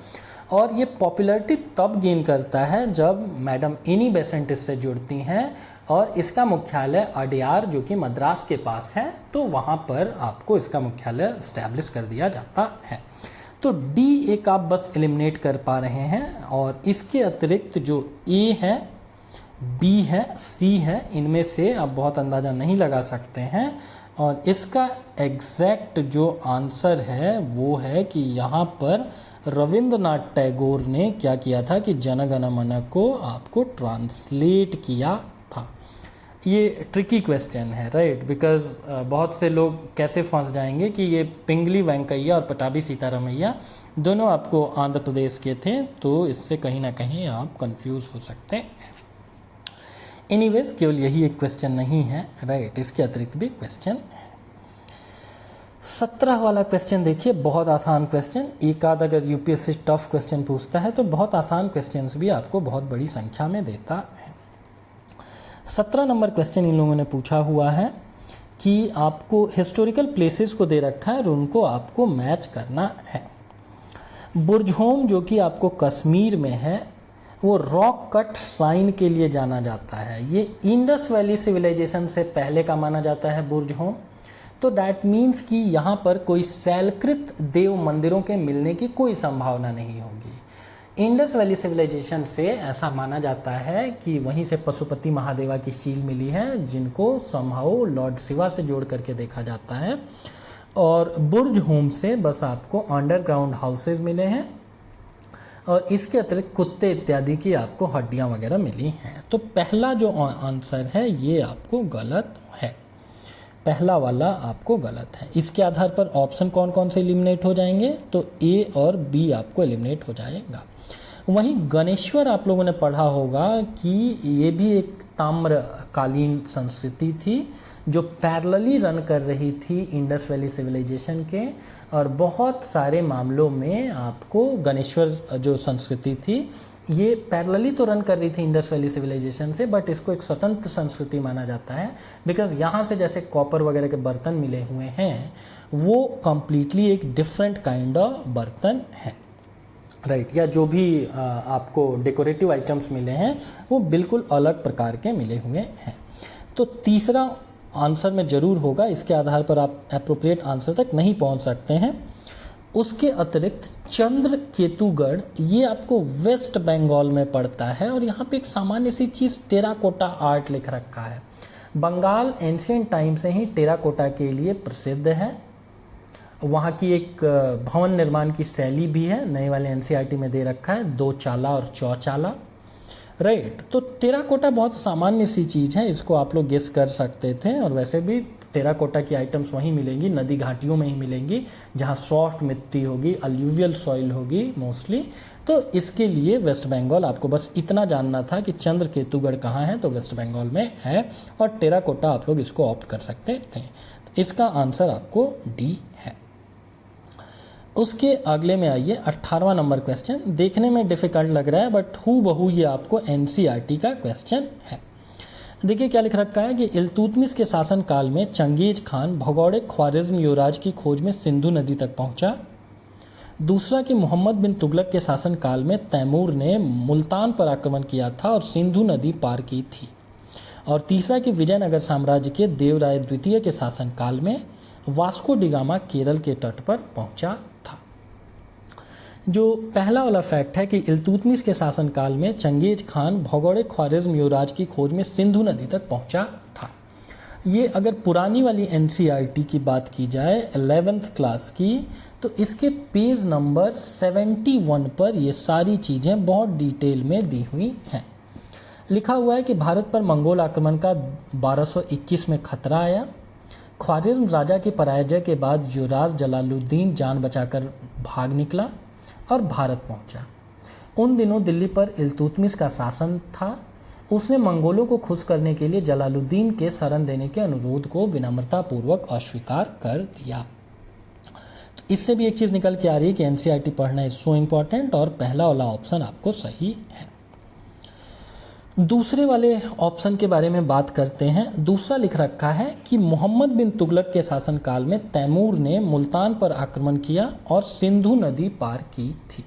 A: और ये पॉपुलैरिटी तब गेन करता है जब मैडम एनी बेसेंट इससे जुड़ती हैं और इसका मुख्यालय अडयार जो कि मद्रास के पास है, तो वहाँ पर आपको इसका मुख्यालय इस्टेब्लिश कर दिया जाता है। तो डी एक आप बस एलिमिनेट कर पा रहे हैं, और इसके अतिरिक्त जो ए है, बी है, सी है, इनमें से आप बहुत अंदाज़ा नहीं लगा सकते हैं। और इसका एग्जैक्ट जो आंसर है वो है कि यहाँ पर रविंद्रनाथ टैगोर ने क्या किया था कि जन गण मन को आपको ट्रांसलेट किया था। ये ट्रिकी क्वेश्चन है, राइट, बिकॉज बहुत से लोग कैसे फंस जाएंगे कि ये पिंगली वेंकैया और पटाभी सीतारमैया दोनों आपको आंध्र प्रदेश के थे, तो इससे कहीं ना कहीं आप कंफ्यूज हो सकते हैं। एनीवेज, केवल यही एक क्वेश्चन नहीं है, राइट, इसके अतिरिक्त भी क्वेश्चन है। 17 वाला क्वेश्चन देखिए, बहुत आसान क्वेश्चन। एक आध अगर यूपीएससी टफ क्वेश्चन पूछता है तो बहुत आसान क्वेश्चंस भी आपको बहुत बड़ी संख्या में देता है। 17 नंबर क्वेश्चन इन लोगों ने पूछा हुआ है कि आपको हिस्टोरिकल प्लेसेस को दे रखा है और उनको आपको मैच करना है। बुर्जहोम जो कि आपको कश्मीर में है, वो रॉक कट साइन के लिए जाना जाता है। ये इंडस वैली सिविलाइजेशन से पहले का माना जाता है बुर्जहोम। तो डैट मीन्स कि यहाँ पर कोई शैलकृत देव मंदिरों के मिलने की कोई संभावना नहीं होगी। इंडस वैली सिविलाइजेशन से ऐसा माना जाता है कि वहीं से पशुपति महादेवा की शील मिली है, जिनको समहाउ लॉर्ड शिवा से जोड़ करके देखा जाता है। और बुर्ज होम से बस आपको अंडरग्राउंड हाउसेज मिले हैं, और इसके अतिरिक्त कुत्ते इत्यादि की आपको हड्डियां वगैरह मिली हैं। तो पहला जो आंसर है ये आपको गलत है, पहला वाला आपको गलत है। इसके आधार पर ऑप्शन कौन कौन से एलिमिनेट हो जाएंगे, तो ए और बी आपको एलिमिनेट हो जाएगा। वहीं गणेश्वर आप लोगों ने पढ़ा होगा कि ये भी एक ताम्रकालीन संस्कृति थी जो पैरेलली रन कर रही थी इंडस वैली सिविलाइजेशन के, और बहुत सारे मामलों में आपको गणेश्वर जो संस्कृति थी ये पैरेलली तो रन कर रही थी इंडस वैली सिविलाइजेशन से, बट इसको एक स्वतंत्र संस्कृति माना जाता है, बिकॉज यहाँ से जैसे कॉपर वगैरह के बर्तन मिले हुए हैं वो कम्प्लीटली एक डिफरेंट काइंड ऑफ बर्तन है, राइट। या जो भी आपको डेकोरेटिव आइटम्स मिले हैं वो बिल्कुल अलग प्रकार के मिले हुए हैं। तो तीसरा आंसर में ज़रूर होगा, इसके आधार पर आप एप्रोप्रिएट आंसर तक नहीं पहुंच सकते हैं। उसके अतिरिक्त चंद्र केतुगढ़ ये आपको वेस्ट बंगाल में पड़ता है, और यहाँ पे एक सामान्य सी चीज़ टेराकोटा आर्ट लिख रखा है। बंगाल एंशिएंट टाइम से ही टेराकोटा के लिए प्रसिद्ध है। वहाँ की एक भवन निर्माण की शैली भी है, नए वाले एनसीईआरटी में दे रखा है, 2 चाला और चौचाला, राइट। तो टेराकोटा बहुत सामान्य सी चीज़ है, इसको आप लोग गेस कर सकते थे। और वैसे भी टेराकोटा की आइटम्स वहीं मिलेंगी, नदी घाटियों में ही मिलेंगी जहाँ सॉफ्ट मिट्टी होगी, अलूवियल सॉइल होगी मोस्टली। तो इसके लिए वेस्ट बंगाल, आपको बस इतना जानना था कि चंद्र केतुगढ़ कहाँ है, तो वेस्ट बंगाल में है, और टेराकोटा आप लोग इसको ऑप्ट कर सकते थे। तो इसका आंसर आपको डी है। उसके अगले में आइए 18वां नंबर क्वेश्चन। देखने में डिफिकल्ट लग रहा है बट हूबहू ये आपको एनसीईआरटी का क्वेश्चन है। देखिए क्या लिख रखा है कि इल्तुतमिश के शासनकाल में चंगेज खान भगौड़े ख्वारिज्म युवराज की खोज में सिंधु नदी तक पहुंचा। दूसरा कि मोहम्मद बिन तुगलक के शासनकाल में तैमूर ने मुल्तान पर आक्रमण किया था और सिंधु नदी पार की थी। और तीसरा कि विजयनगर साम्राज्य के देवराय द्वितीय के शासनकाल में वास्को डिगामा केरल के तट पर पहुंचा था। जो पहला वाला फैक्ट है कि इल्तुतमिश के शासनकाल में चंगेज खान भगौड़े ख्वारिज्म युवराज की खोज में सिंधु नदी तक पहुंचा था। ये अगर पुरानी वाली एनसीईआरटी की बात की जाए 11th क्लास की, तो इसके पेज नंबर 71 पर ये सारी चीज़ें बहुत डिटेल में दी हुई हैं। लिखा हुआ है कि भारत पर मंगोल आक्रमण का 1221 में खतरा आया। ख्वारिज्म राजा के पराजय के बाद युवराज जलालुद्दीन जान बचाकर भाग निकला और भारत पहुंचा। उन दिनों दिल्ली पर इल्तुतमिश का शासन था। उसने मंगोलों को खुश करने के लिए जलालुद्दीन के शरण देने के अनुरोध को विनम्रतापूर्वक अस्वीकार कर दिया। तो इससे भी एक चीज़ निकल के आ रही है कि एनसीईआरटी पढ़ना इज सो इम्पॉर्टेंट, और पहला वाला ऑप्शन आपको सही है। दूसरे वाले ऑप्शन के बारे में बात करते हैं। दूसरा लिख रखा है कि मोहम्मद बिन तुगलक के शासनकाल में तैमूर ने मुल्तान पर आक्रमण किया और सिंधु नदी पार की थी।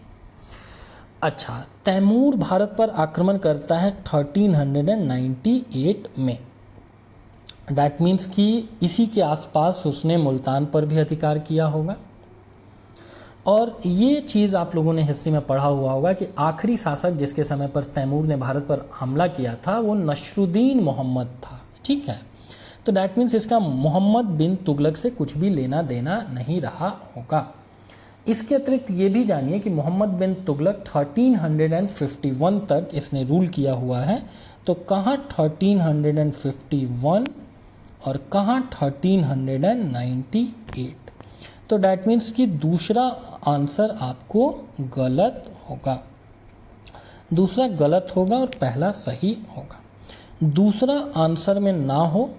A: अच्छा, तैमूर भारत पर आक्रमण करता है 1398 में। डैट मीन्स कि इसी के आसपास उसने मुल्तान पर भी अधिकार किया होगा। और ये चीज़ आप लोगों ने हिस्ट्री में पढ़ा हुआ होगा कि आखिरी शासक जिसके समय पर तैमूर ने भारत पर हमला किया था वो नसरुद्दीन मोहम्मद था। ठीक है, तो डैट मीन्स इसका मोहम्मद बिन तुगलक से कुछ भी लेना देना नहीं रहा होगा। इसके अतिरिक्त ये भी जानिए कि मोहम्मद बिन तुगलक 1351 तक इसने रूल किया हुआ है। तो कहाँ 1351 और कहाँ 1398। तो डैट मीन्स कि दूसरा आंसर आपको गलत होगा। दूसरा गलत होगा और पहला सही होगा। दूसरा आंसर में ना हो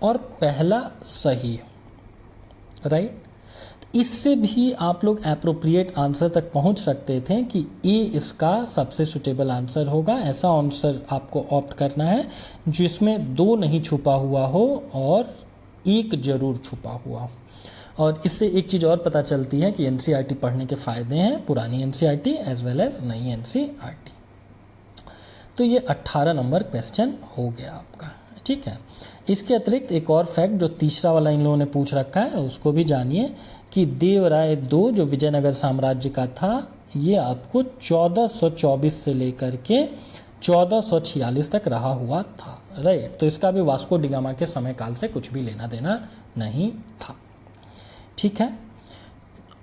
A: और पहला सही हो, राइट। इससे भी आप लोग एप्रोप्रिएट आंसर तक पहुंच सकते थे कि ए इसका सबसे सुटेबल आंसर होगा। ऐसा आंसर आपको ऑप्ट करना है जिसमें 2 नहीं छुपा हुआ हो और 1 जरूर छुपा हुआ हो। और इससे एक चीज़ और पता चलती है कि एनसीईआरटी पढ़ने के फ़ायदे हैं, पुरानी एनसीईआरटी एज वेल एज नई एनसीईआरटी। तो ये 18 नंबर क्वेश्चन हो गया आपका। ठीक है, इसके अतिरिक्त एक और फैक्ट जो तीसरा वाला इन लोगों ने पूछ रखा है उसको भी जानिए कि देवराय 2 जो विजयनगर साम्राज्य का था, ये आपको 1424 से लेकर के 1446 तक रहा हुआ था, राइट। तो इसका भी वास्को डिगामा के समय काल से कुछ भी लेना देना नहीं था। ठीक है,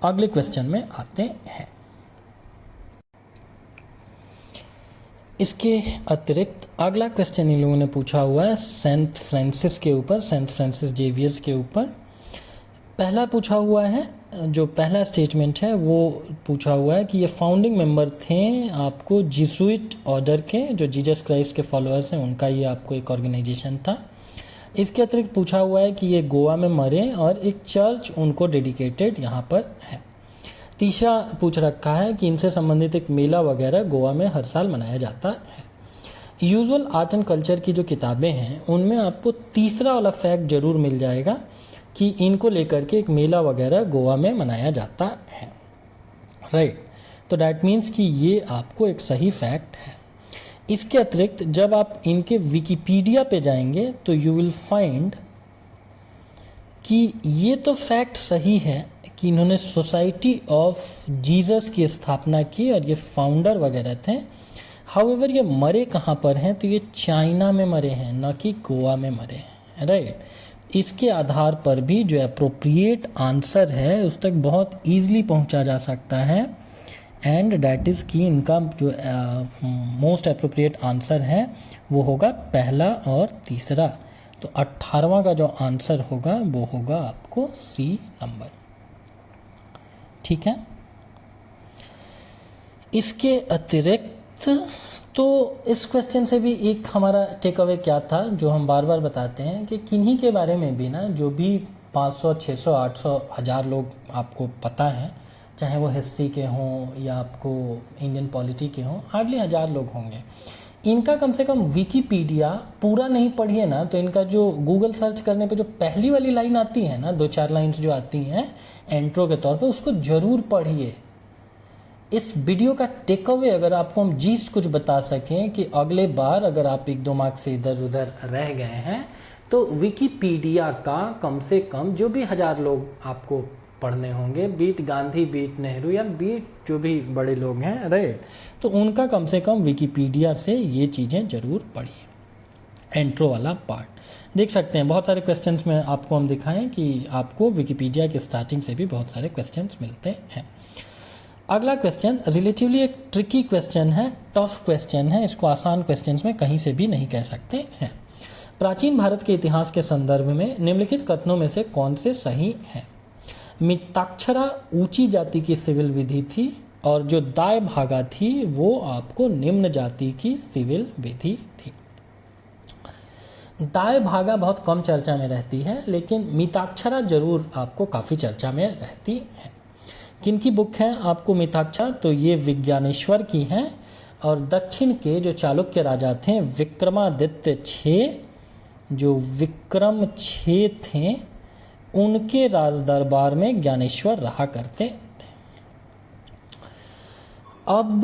A: अगले क्वेश्चन में आते हैं। इसके अतिरिक्त अगला क्वेश्चन इन लोगों ने पूछा हुआ है सेंट फ्रांसिस के ऊपर, सेंट फ्रांसिस जेवियर्स के ऊपर। पहला पूछा हुआ है, जो पहला स्टेटमेंट है वो पूछा हुआ है कि ये फाउंडिंग मेंबर थे आपको जिसुइट ऑर्डर के, जो जीसस क्राइस्ट के फॉलोअर्स हैं उनका ये आपको एक ऑर्गेनाइजेशन था। इसके अतिरिक्त पूछा हुआ है कि ये गोवा में मरे और एक चर्च उनको डेडिकेटेड यहाँ पर है। तीसरा पूछ रखा है कि इनसे संबंधित एक मेला वगैरह गोवा में हर साल मनाया जाता है। यूजुअल आर्ट एंड कल्चर की जो किताबें हैं उनमें आपको तीसरा वाला फैक्ट जरूर मिल जाएगा कि इनको लेकर के एक मेला वगैरह गोवा में मनाया जाता है, राइट। तो डैट मीन्स कि ये आपको एक सही फैक्ट है। इसके अतिरिक्त जब आप इनके विकिपीडिया पे जाएंगे तो यू विल फाइंड कि ये तो फैक्ट सही है कि इन्होंने सोसाइटी ऑफ जीसस की स्थापना की और ये फाउंडर वगैरह थे। हाउएवर ये मरे कहाँ पर हैं, तो ये चाइना में मरे हैं, न कि गोवा में मरे हैं, राइट। इसके आधार पर भी जो अप्रोप्रिएट आंसर है उस तक बहुत ईजिली पहुँचा जा सकता है, एंड डैट इज़ कि इनका जो मोस्ट अप्रोप्रिएट आंसर है वो होगा पहला और तीसरा। तो 18वां का जो आंसर होगा वो होगा आपको सी नंबर, ठीक है। इसके अतिरिक्त तो इस क्वेश्चन से भी एक हमारा टेक अवे क्या था, जो हम बार बार बताते हैं कि किन्हीं के बारे में भी ना जो भी 500, 600, 800, 1000 लोग आपको पता है, चाहे वो हिस्ट्री के हों या आपको इंडियन पॉलिटी के हों, हार्डली 1000 लोग होंगे। इनका कम से कम विकिपीडिया पूरा नहीं पढ़िए ना तो इनका जो गूगल सर्च करने पे जो पहली वाली लाइन आती है ना, 2-4 लाइन्स जो आती हैं एंट्रो के तौर पे, उसको ज़रूर पढ़िए। इस वीडियो का टेक अवे अगर आपको हम जीस्ट कुछ बता सकें कि अगले बार अगर आप 1-2 मार्क्स से इधर उधर रह गए हैं तो विकिपीडिया का कम से कम जो भी 1000 लोग आपको पढ़ने होंगे, बीट गांधी, बीट नेहरू या बीट जो भी बड़े लोग हैं, राइट, तो उनका कम से कम विकिपीडिया से ये चीज़ें ज़रूर पढ़िए। एंट्रो वाला पार्ट देख सकते हैं, बहुत सारे क्वेश्चंस में आपको हम दिखाएं कि आपको विकिपीडिया के स्टार्टिंग से भी बहुत सारे क्वेश्चंस मिलते हैं। अगला क्वेश्चन रिलेटिवली एक ट्रिकी क्वेश्चन है, टफ क्वेश्चन है, इसको आसान क्वेश्चंस में कहीं से भी नहीं कह सकते हैं। प्राचीन भारत के इतिहास के संदर्भ में निम्नलिखित कथनों में से कौन से सही हैं? मिताक्षरा ऊंची जाति की सिविल विधि थी और जो दाय भागा थी वो आपको निम्न जाति की सिविल विधि थी। दाय भागा बहुत कम चर्चा में रहती है, लेकिन मिताक्षरा जरूर आपको काफ़ी चर्चा में रहती है। किनकी बुक है आपको मिताक्षरा? तो ये विज्ञानेश्वर की है, और दक्षिण के जो चालुक्य राजा थे विक्रमादित्य 6, जो विक्रम 6 थे, उनके राज दरबार में ज्ञानेश्वर रहा करते थे। अब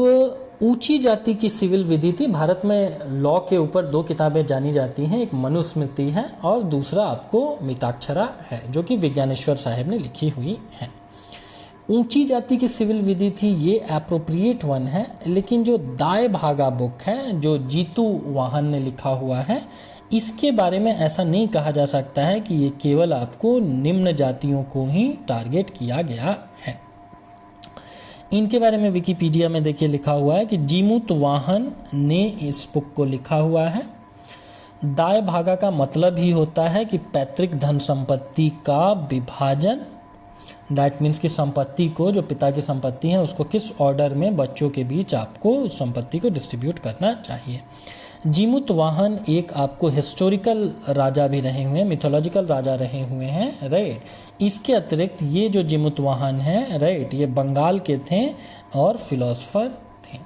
A: ऊंची जाति की सिविल विधि थी। भारत में लॉ के ऊपर 2 किताबें जानी जाती हैं, एक मनुस्मृति है और दूसरा आपको मिताक्षरा है, जो कि विज्ञानेश्वर साहब ने लिखी हुई है। ऊंची जाति की सिविल विधि थी, ये एप्रोप्रिएट वन है, लेकिन जो दाय भागा बुक है जो जीतू वाहन ने लिखा हुआ है, इसके बारे में ऐसा नहीं कहा जा सकता है कि ये केवल आपको निम्न जातियों को ही टारगेट किया गया है। इनके बारे में विकिपीडिया में देखिए लिखा हुआ है कि जीमूत वाहन ने इस बुक को लिखा हुआ है। दाय भागा का मतलब ही होता है कि पैतृक धन संपत्ति का विभाजन, दैट मीन्स कि संपत्ति को, जो पिता की संपत्ति है, उसको किस ऑर्डर में बच्चों के बीच आपको उस संपत्ति को डिस्ट्रीब्यूट करना चाहिए। जीमूत वाहन एक आपको हिस्टोरिकल राजा भी रहे हुए हैं, मिथोलॉजिकल राजा रहे हुए हैं, राइट। इसके अतिरिक्त ये जो जीमूत वाहन है, राइट, ये बंगाल के थे और फिलोसफर थे।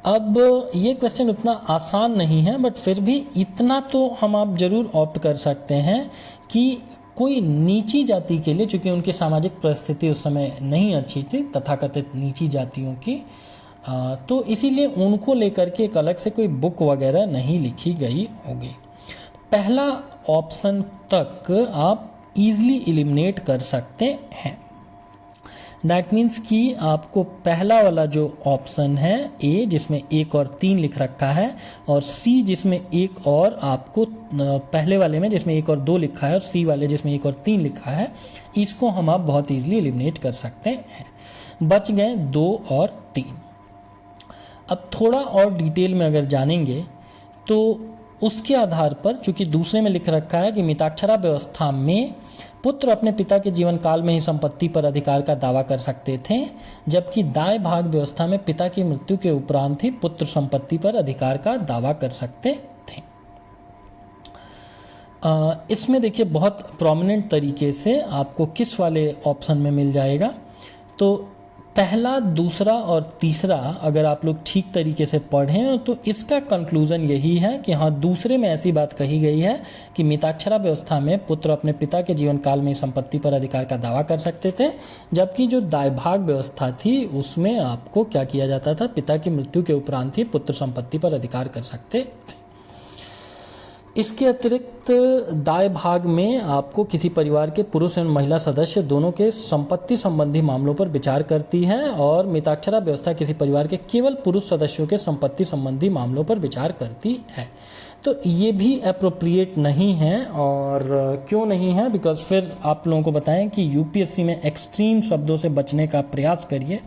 A: अब ये क्वेश्चन उतना आसान नहीं है, बट फिर भी इतना तो हम आप जरूर ऑप्ट कर सकते हैं कि कोई नीची जाति के लिए, चूँकि उनकी सामाजिक परिस्थिति उस समय नहीं अच्छी थी, तथाकथित नीची जातियों की, तो इसीलिए उनको लेकर के एक अलग से कोई बुक वगैरह नहीं लिखी गई होगी। पहला ऑप्शन तक आप इजीली एलिमिनेट कर सकते हैं। दैट मीन्स कि आपको पहला वाला जो ऑप्शन है ए, जिसमें 1 और 3 लिख रखा है, और सी जिसमें 1 और आपको पहले वाले में जिसमें 1 और 2 लिखा है, और सी वाले जिसमें 1 और 3 लिखा है, इसको हम आप बहुत ईजिली एलिमिनेट कर सकते हैं। बच गए 2 और 3। अब थोड़ा और डिटेल में अगर जानेंगे तो उसके आधार पर, चूंकि दूसरे में लिख रखा है कि मिताक्षरा व्यवस्था में पुत्र अपने पिता के जीवन काल में ही संपत्ति पर अधिकार का दावा कर सकते थे, जबकि दाय भाग व्यवस्था में पिता की मृत्यु के उपरांत ही पुत्र संपत्ति पर अधिकार का दावा कर सकते थे। इसमें देखिए बहुत प्रोमिनेंट तरीके से आपको किस वाले ऑप्शन में मिल जाएगा, तो पहला, दूसरा और तीसरा अगर आप लोग ठीक तरीके से पढ़ें तो इसका कंक्लूजन यही है कि हाँ, दूसरे में ऐसी बात कही गई है कि मिताक्षरा व्यवस्था में पुत्र अपने पिता के जीवन काल में संपत्ति पर अधिकार का दावा कर सकते थे, जबकि जो दायभाग व्यवस्था थी उसमें आपको क्या किया जाता था, पिता की मृत्यु के उपरांत ही पुत्र संपत्ति पर अधिकार कर सकते थे। इसके अतिरिक्त दाय भाग में आपको किसी परिवार के पुरुष एवं महिला सदस्य दोनों के संपत्ति संबंधी मामलों पर विचार करती है, और मिताक्षरा व्यवस्था किसी परिवार के केवल पुरुष सदस्यों के संपत्ति संबंधी मामलों पर विचार करती है। तो ये भी अप्रोप्रिएट नहीं है। और क्यों नहीं है, बिकॉज फिर आप लोगों को बताएं कि यूपीएससी में एक्सट्रीम शब्दों से बचने का प्रयास करिए,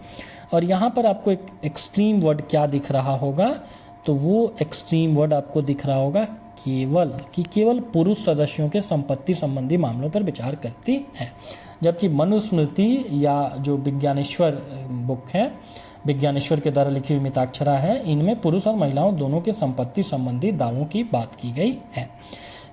A: और यहाँ पर आपको एक एक्सट्रीम वर्ड क्या दिख रहा होगा, तो वो एक्सट्रीम वर्ड आपको दिख रहा होगा केवल पुरुष सदस्यों के संपत्ति संबंधी मामलों पर विचार करती है, जबकि मनुस्मृति या जो विज्ञानेश्वर बुक है, विज्ञानेश्वर के द्वारा लिखी हुई मिताक्षरा है, इनमें पुरुष और महिलाओं दोनों के संपत्ति संबंधी दावों की बात की गई है।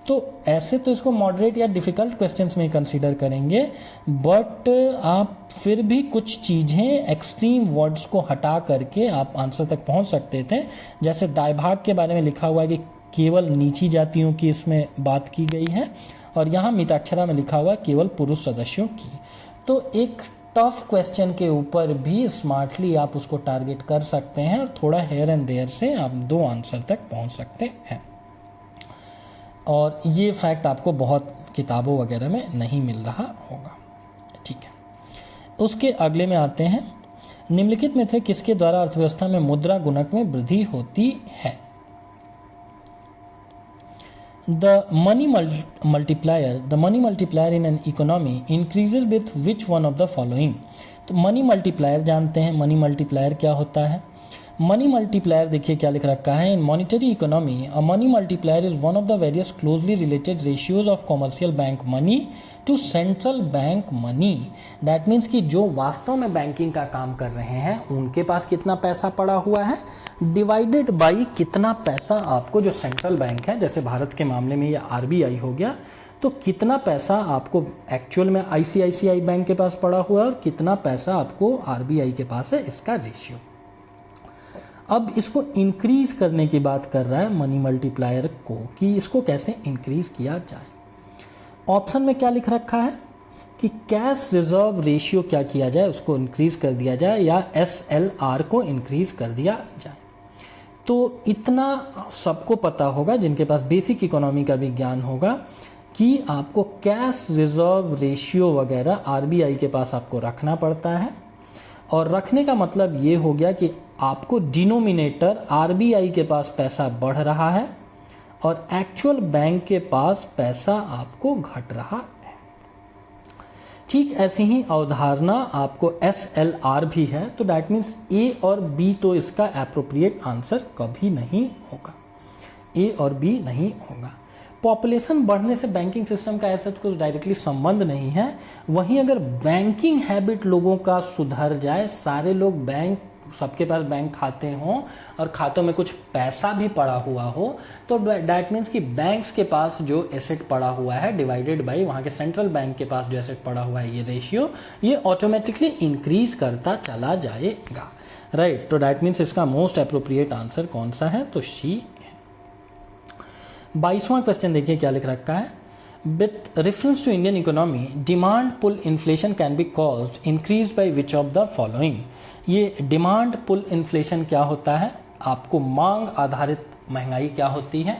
A: तो ऐसे तो इसको मॉडरेट या डिफ़िकल्ट क्वेश्चंस में कंसीडर करेंगे, बट आप फिर भी कुछ चीज़ें एक्सट्रीम वर्ड्स को हटा करके आप आंसर तक पहुंच सकते थे। जैसे दायभाग के बारे में लिखा हुआ है कि केवल नीची जातियों की इसमें बात की गई है, और यहाँ मिताक्षरा में लिखा हुआ केवल पुरुष सदस्यों की। तो एक टफ क्वेश्चन के ऊपर भी स्मार्टली आप उसको टारगेट कर सकते हैं, और थोड़ा हेयर एंड देयर से आप 2 आंसर तक पहुँच सकते हैं। और ये फैक्ट आपको बहुत किताबों वगैरह में नहीं मिल रहा होगा। ठीक है, उसके अगले में आते हैं, निम्नलिखित में से किसके द्वारा अर्थव्यवस्था में मुद्रा गुणक में वृद्धि होती है। The money multiplier in an economy increases with which one of the following। तो मनी मल्टीप्लायर जानते हैं, मनी मल्टीप्लायर क्या होता है। मनी मल्टीप्लायर देखिए क्या लिख रखा है, in monetary economy a money multiplier is one of the various closely related ratios of commercial bank money to central bank money. That means कि जो वास्तव में बैंकिंग का काम कर रहे हैं उनके पास कितना पैसा पड़ा हुआ है, डिवाइडेड बाई कितना पैसा आपको जो सेंट्रल बैंक है, जैसे भारत के मामले में ये आरबीआई हो गया, तो कितना पैसा आपको एक्चुअल में आईसीआईसीआई बैंक के पास पड़ा हुआ है और कितना पैसा आपको आरबीआई के पास है, इसका रेशियो। अब इसको इंक्रीज करने की बात कर रहा है मनी मल्टीप्लायर को, कि इसको कैसे इंक्रीज किया जाए। ऑप्शन में क्या लिख रखा है कि कैश रिजर्व रेशियो क्या किया जाए, उसको इंक्रीज कर दिया जाए, या एसएलआर को इंक्रीज कर दिया जाए। तो इतना सबको पता होगा जिनके पास बेसिक इकोनॉमी का भी ज्ञान होगा कि आपको कैश रिजर्व रेशियो वगैरह आरबीआई के पास आपको रखना पड़ता है, और रखने का मतलब ये हो गया कि आपको डिनोमिनेटर आरबीआई के पास पैसा बढ़ रहा है और एक्चुअल बैंक के पास पैसा आपको घट रहा है। ठीक ऐसी ही अवधारणा आपको एसएलआर भी है। तो दैट मीन्स ए और बी तो इसका एप्रोप्रिएट आंसर कभी नहीं होगा, ए और बी नहीं होगा। पॉपुलेशन बढ़ने से बैंकिंग सिस्टम का ऐसा कुछ डायरेक्टली संबंध नहीं है। वहीं अगर बैंकिंग हैबिट लोगों का सुधर जाए, सारे लोग बैंक, सबके पास बैंक खाते हों और खातों में कुछ पैसा भी पड़ा हुआ हो, तो डैट मीन्स कि बैंक्स के पास जो एसेट पड़ा हुआ है डिवाइडेड बाई वहाँ के सेंट्रल बैंक के पास जो एसेट पड़ा हुआ है, ये रेशियो ये ऑटोमेटिकली इंक्रीज करता चला जाएगा। राइट, तो डैट मीन्स इसका मोस्ट अप्रोप्रिएट आंसर कौन सा है, तो सी। 22वां क्वेश्चन देखिए क्या लिख रखा है, with reference to Indian economy demand pull inflation can be caused increase by which of the following. ये डिमांड पुल इन्फ्लेशन क्या होता है, आपको मांग आधारित महंगाई क्या होती है,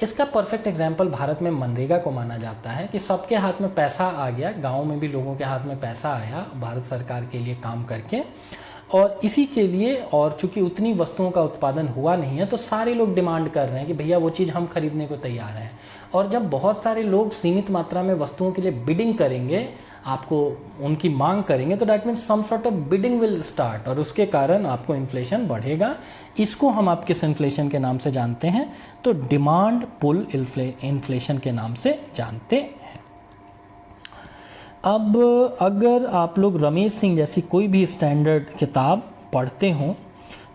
A: इसका परफेक्ट एग्जाम्पल भारत में मनरेगा को माना जाता है कि सबके हाथ में पैसा आ गया, गांव में भी लोगों के हाथ में पैसा आया भारत सरकार के लिए काम करके, और इसी के लिए, और चूंकि उतनी वस्तुओं का उत्पादन हुआ नहीं है तो सारे लोग डिमांड कर रहे हैं कि भैया वो चीज़ हम खरीदने को तैयार हैं। और जब बहुत सारे लोग सीमित मात्रा में वस्तुओं के लिए बिडिंग करेंगे, आपको उनकी मांग करेंगे, तो that means some sort of bidding will start, और उसके कारण आपको इन्फ्लेशन बढ़ेगा। इसको हम आप किस इन्फ्लेशन के नाम से जानते हैं? तो डिमांड पुल इन्फ्लेशन के नाम से जानते हैं। अब अगर आप लोग रमेश सिंह जैसी कोई भी स्टैंडर्ड किताब पढ़ते हों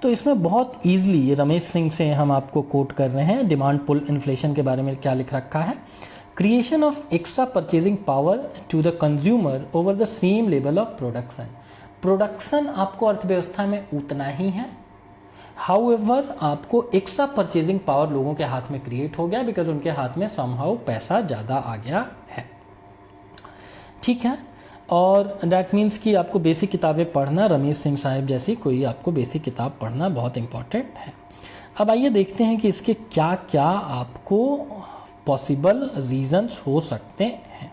A: तो इसमें बहुत ईजिली, ये रमेश सिंह से हम आपको कोट कर रहे हैं, डिमांड पुल इन्फ्लेशन के बारे में क्या लिख रखा है? Creation of extra purchasing power to the consumer over the same level of production. Production आपको अर्थव्यवस्था में उतना ही है, हाउएवर आपको एक्स्ट्रा परचेजिंग पावर लोगों के हाथ में क्रिएट हो गया बिकॉज उनके हाथ में समहाउ पैसा ज़्यादा आ गया है। ठीक है, और दैट मीन्स कि आपको बेसिक किताबें पढ़ना, रमेश सिंह साहब जैसी कोई आपको बेसिक किताब पढ़ना बहुत इंपॉर्टेंट है। अब आइए देखते हैं कि इसके क्या क्या आपको पॉसिबल रीजंस हो सकते हैं।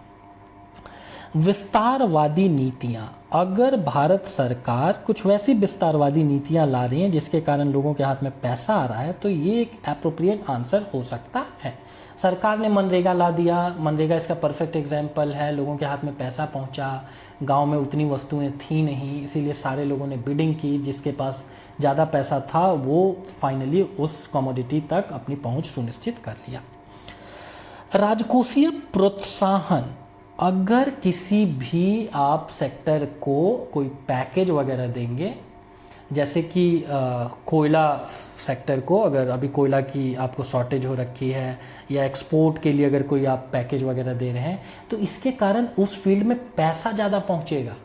A: विस्तारवादी नीतियां, अगर भारत सरकार कुछ वैसी विस्तारवादी नीतियां ला रही हैं जिसके कारण लोगों के हाथ में पैसा आ रहा है, तो ये एक एप्रोप्रिएट आंसर हो सकता है। सरकार ने मनरेगा ला दिया, मनरेगा इसका परफेक्ट एग्जाम्पल है, लोगों के हाथ में पैसा पहुंचा, गांव में उतनी वस्तुएं थी नहीं, इसीलिए सारे लोगों ने बिडिंग की, जिसके पास ज़्यादा पैसा था वो फाइनली उस कमोडिटी तक अपनी पहुंच सुनिश्चित कर लिया। राजकोषीय प्रोत्साहन, अगर किसी भी आप सेक्टर को कोई पैकेज वगैरह देंगे, जैसे कि कोयला सेक्टर को, अगर अभी कोयला की आपको शॉर्टेज हो रखी है, या एक्सपोर्ट के लिए अगर कोई आप पैकेज वगैरह दे रहे हैं, तो इसके कारण उस फील्ड में पैसा ज़्यादा पहुंचेगा।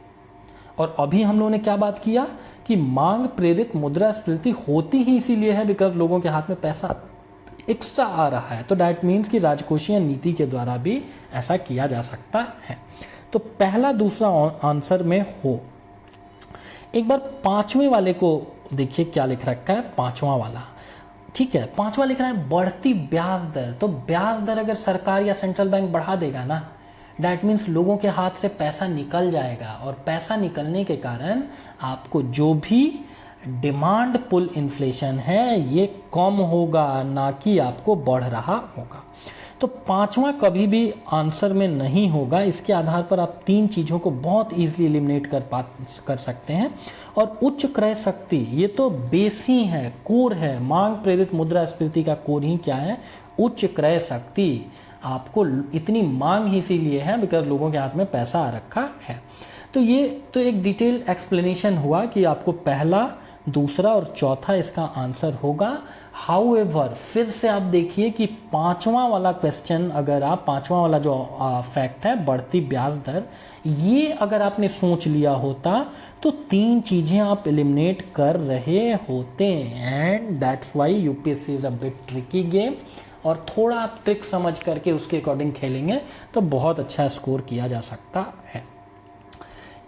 A: और अभी हम लोगों ने क्या बात किया कि मांग प्रेरित मुद्रास्फीति होती ही इसीलिए है बिकॉज लोगों के हाथ में पैसा एक्स्ट्रा आ रहा है। तो डैट मीन्स कि राजकोषीय नीति के द्वारा भी ऐसा किया जा सकता है। तो पहला दूसरा आंसर में हो। एक बार पांचवें वाले को देखिए क्या लिख रखा है, पांचवा वाला। ठीक है, पांचवा लिख रहा है बढ़ती ब्याज दर। तो ब्याज दर अगर सरकार या सेंट्रल बैंक बढ़ा देगा ना, डैट मीन्स लोगों के हाथ से पैसा निकल जाएगा, और पैसा निकलने के कारण आपको जो भी डिमांड पुल इन्फ्लेशन है ये कम होगा, ना कि आपको बढ़ रहा होगा। तो पांचवा कभी भी आंसर में नहीं होगा। इसके आधार पर आप तीन चीज़ों को बहुत ईजिली एलिमिनेट कर सकते हैं। और उच्च क्रय शक्ति, ये तो बेस ही है, कोर है। मांग प्रेरित मुद्रास्फीति का कोर ही क्या है? उच्च क्रय शक्ति। आपको इतनी मांग ही इसीलिए है बिकॉज लोगों के हाथ में पैसा आ रखा है। तो ये तो एक डिटेल एक्सप्लेनेशन हुआ कि आपको पहला, दूसरा और चौथा इसका आंसर होगा। हाउएवर फिर से आप देखिए कि पांचवा वाला क्वेश्चन, अगर आप पांचवा वाला जो फैक्ट है बढ़ती ब्याज दर, ये अगर आपने सोच लिया होता तो तीन चीजें आप एलिमिनेट कर रहे होते। And that's why UPSC is a bit tricky game, और थोड़ा आप ट्रिक समझ करके उसके अकॉर्डिंग खेलेंगे तो बहुत अच्छा स्कोर किया जा सकता है।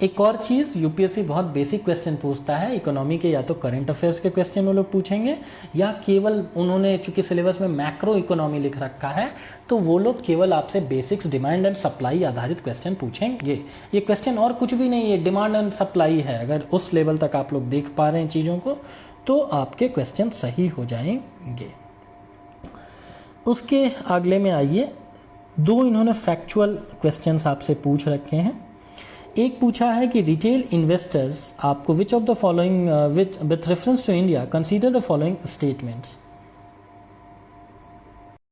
A: एक और चीज़, यूपीएससी बहुत बेसिक क्वेश्चन पूछता है इकोनॉमी के, या तो करंट अफेयर्स के क्वेश्चन वो लोग पूछेंगे, या केवल उन्होंने चूंकि सिलेबस में मैक्रो इकोनॉमी लिख रखा है तो वो लोग केवल आपसे बेसिक्स डिमांड एंड सप्लाई आधारित क्वेश्चन पूछेंगे। ये क्वेश्चन और कुछ भी नहीं है, डिमांड एंड सप्लाई है। अगर उस लेवल तक आप लोग देख पा रहे हैं चीज़ों को तो आपके क्वेश्चन सही हो जाएंगे। उसके अगले में आइए, दो इन्होंने फैक्चुअल क्वेश्चंस आपसे पूछ रखे हैं। एक पूछा है कि रिटेल इन्वेस्टर्स आपको which of the following with reference to India consider the following statements.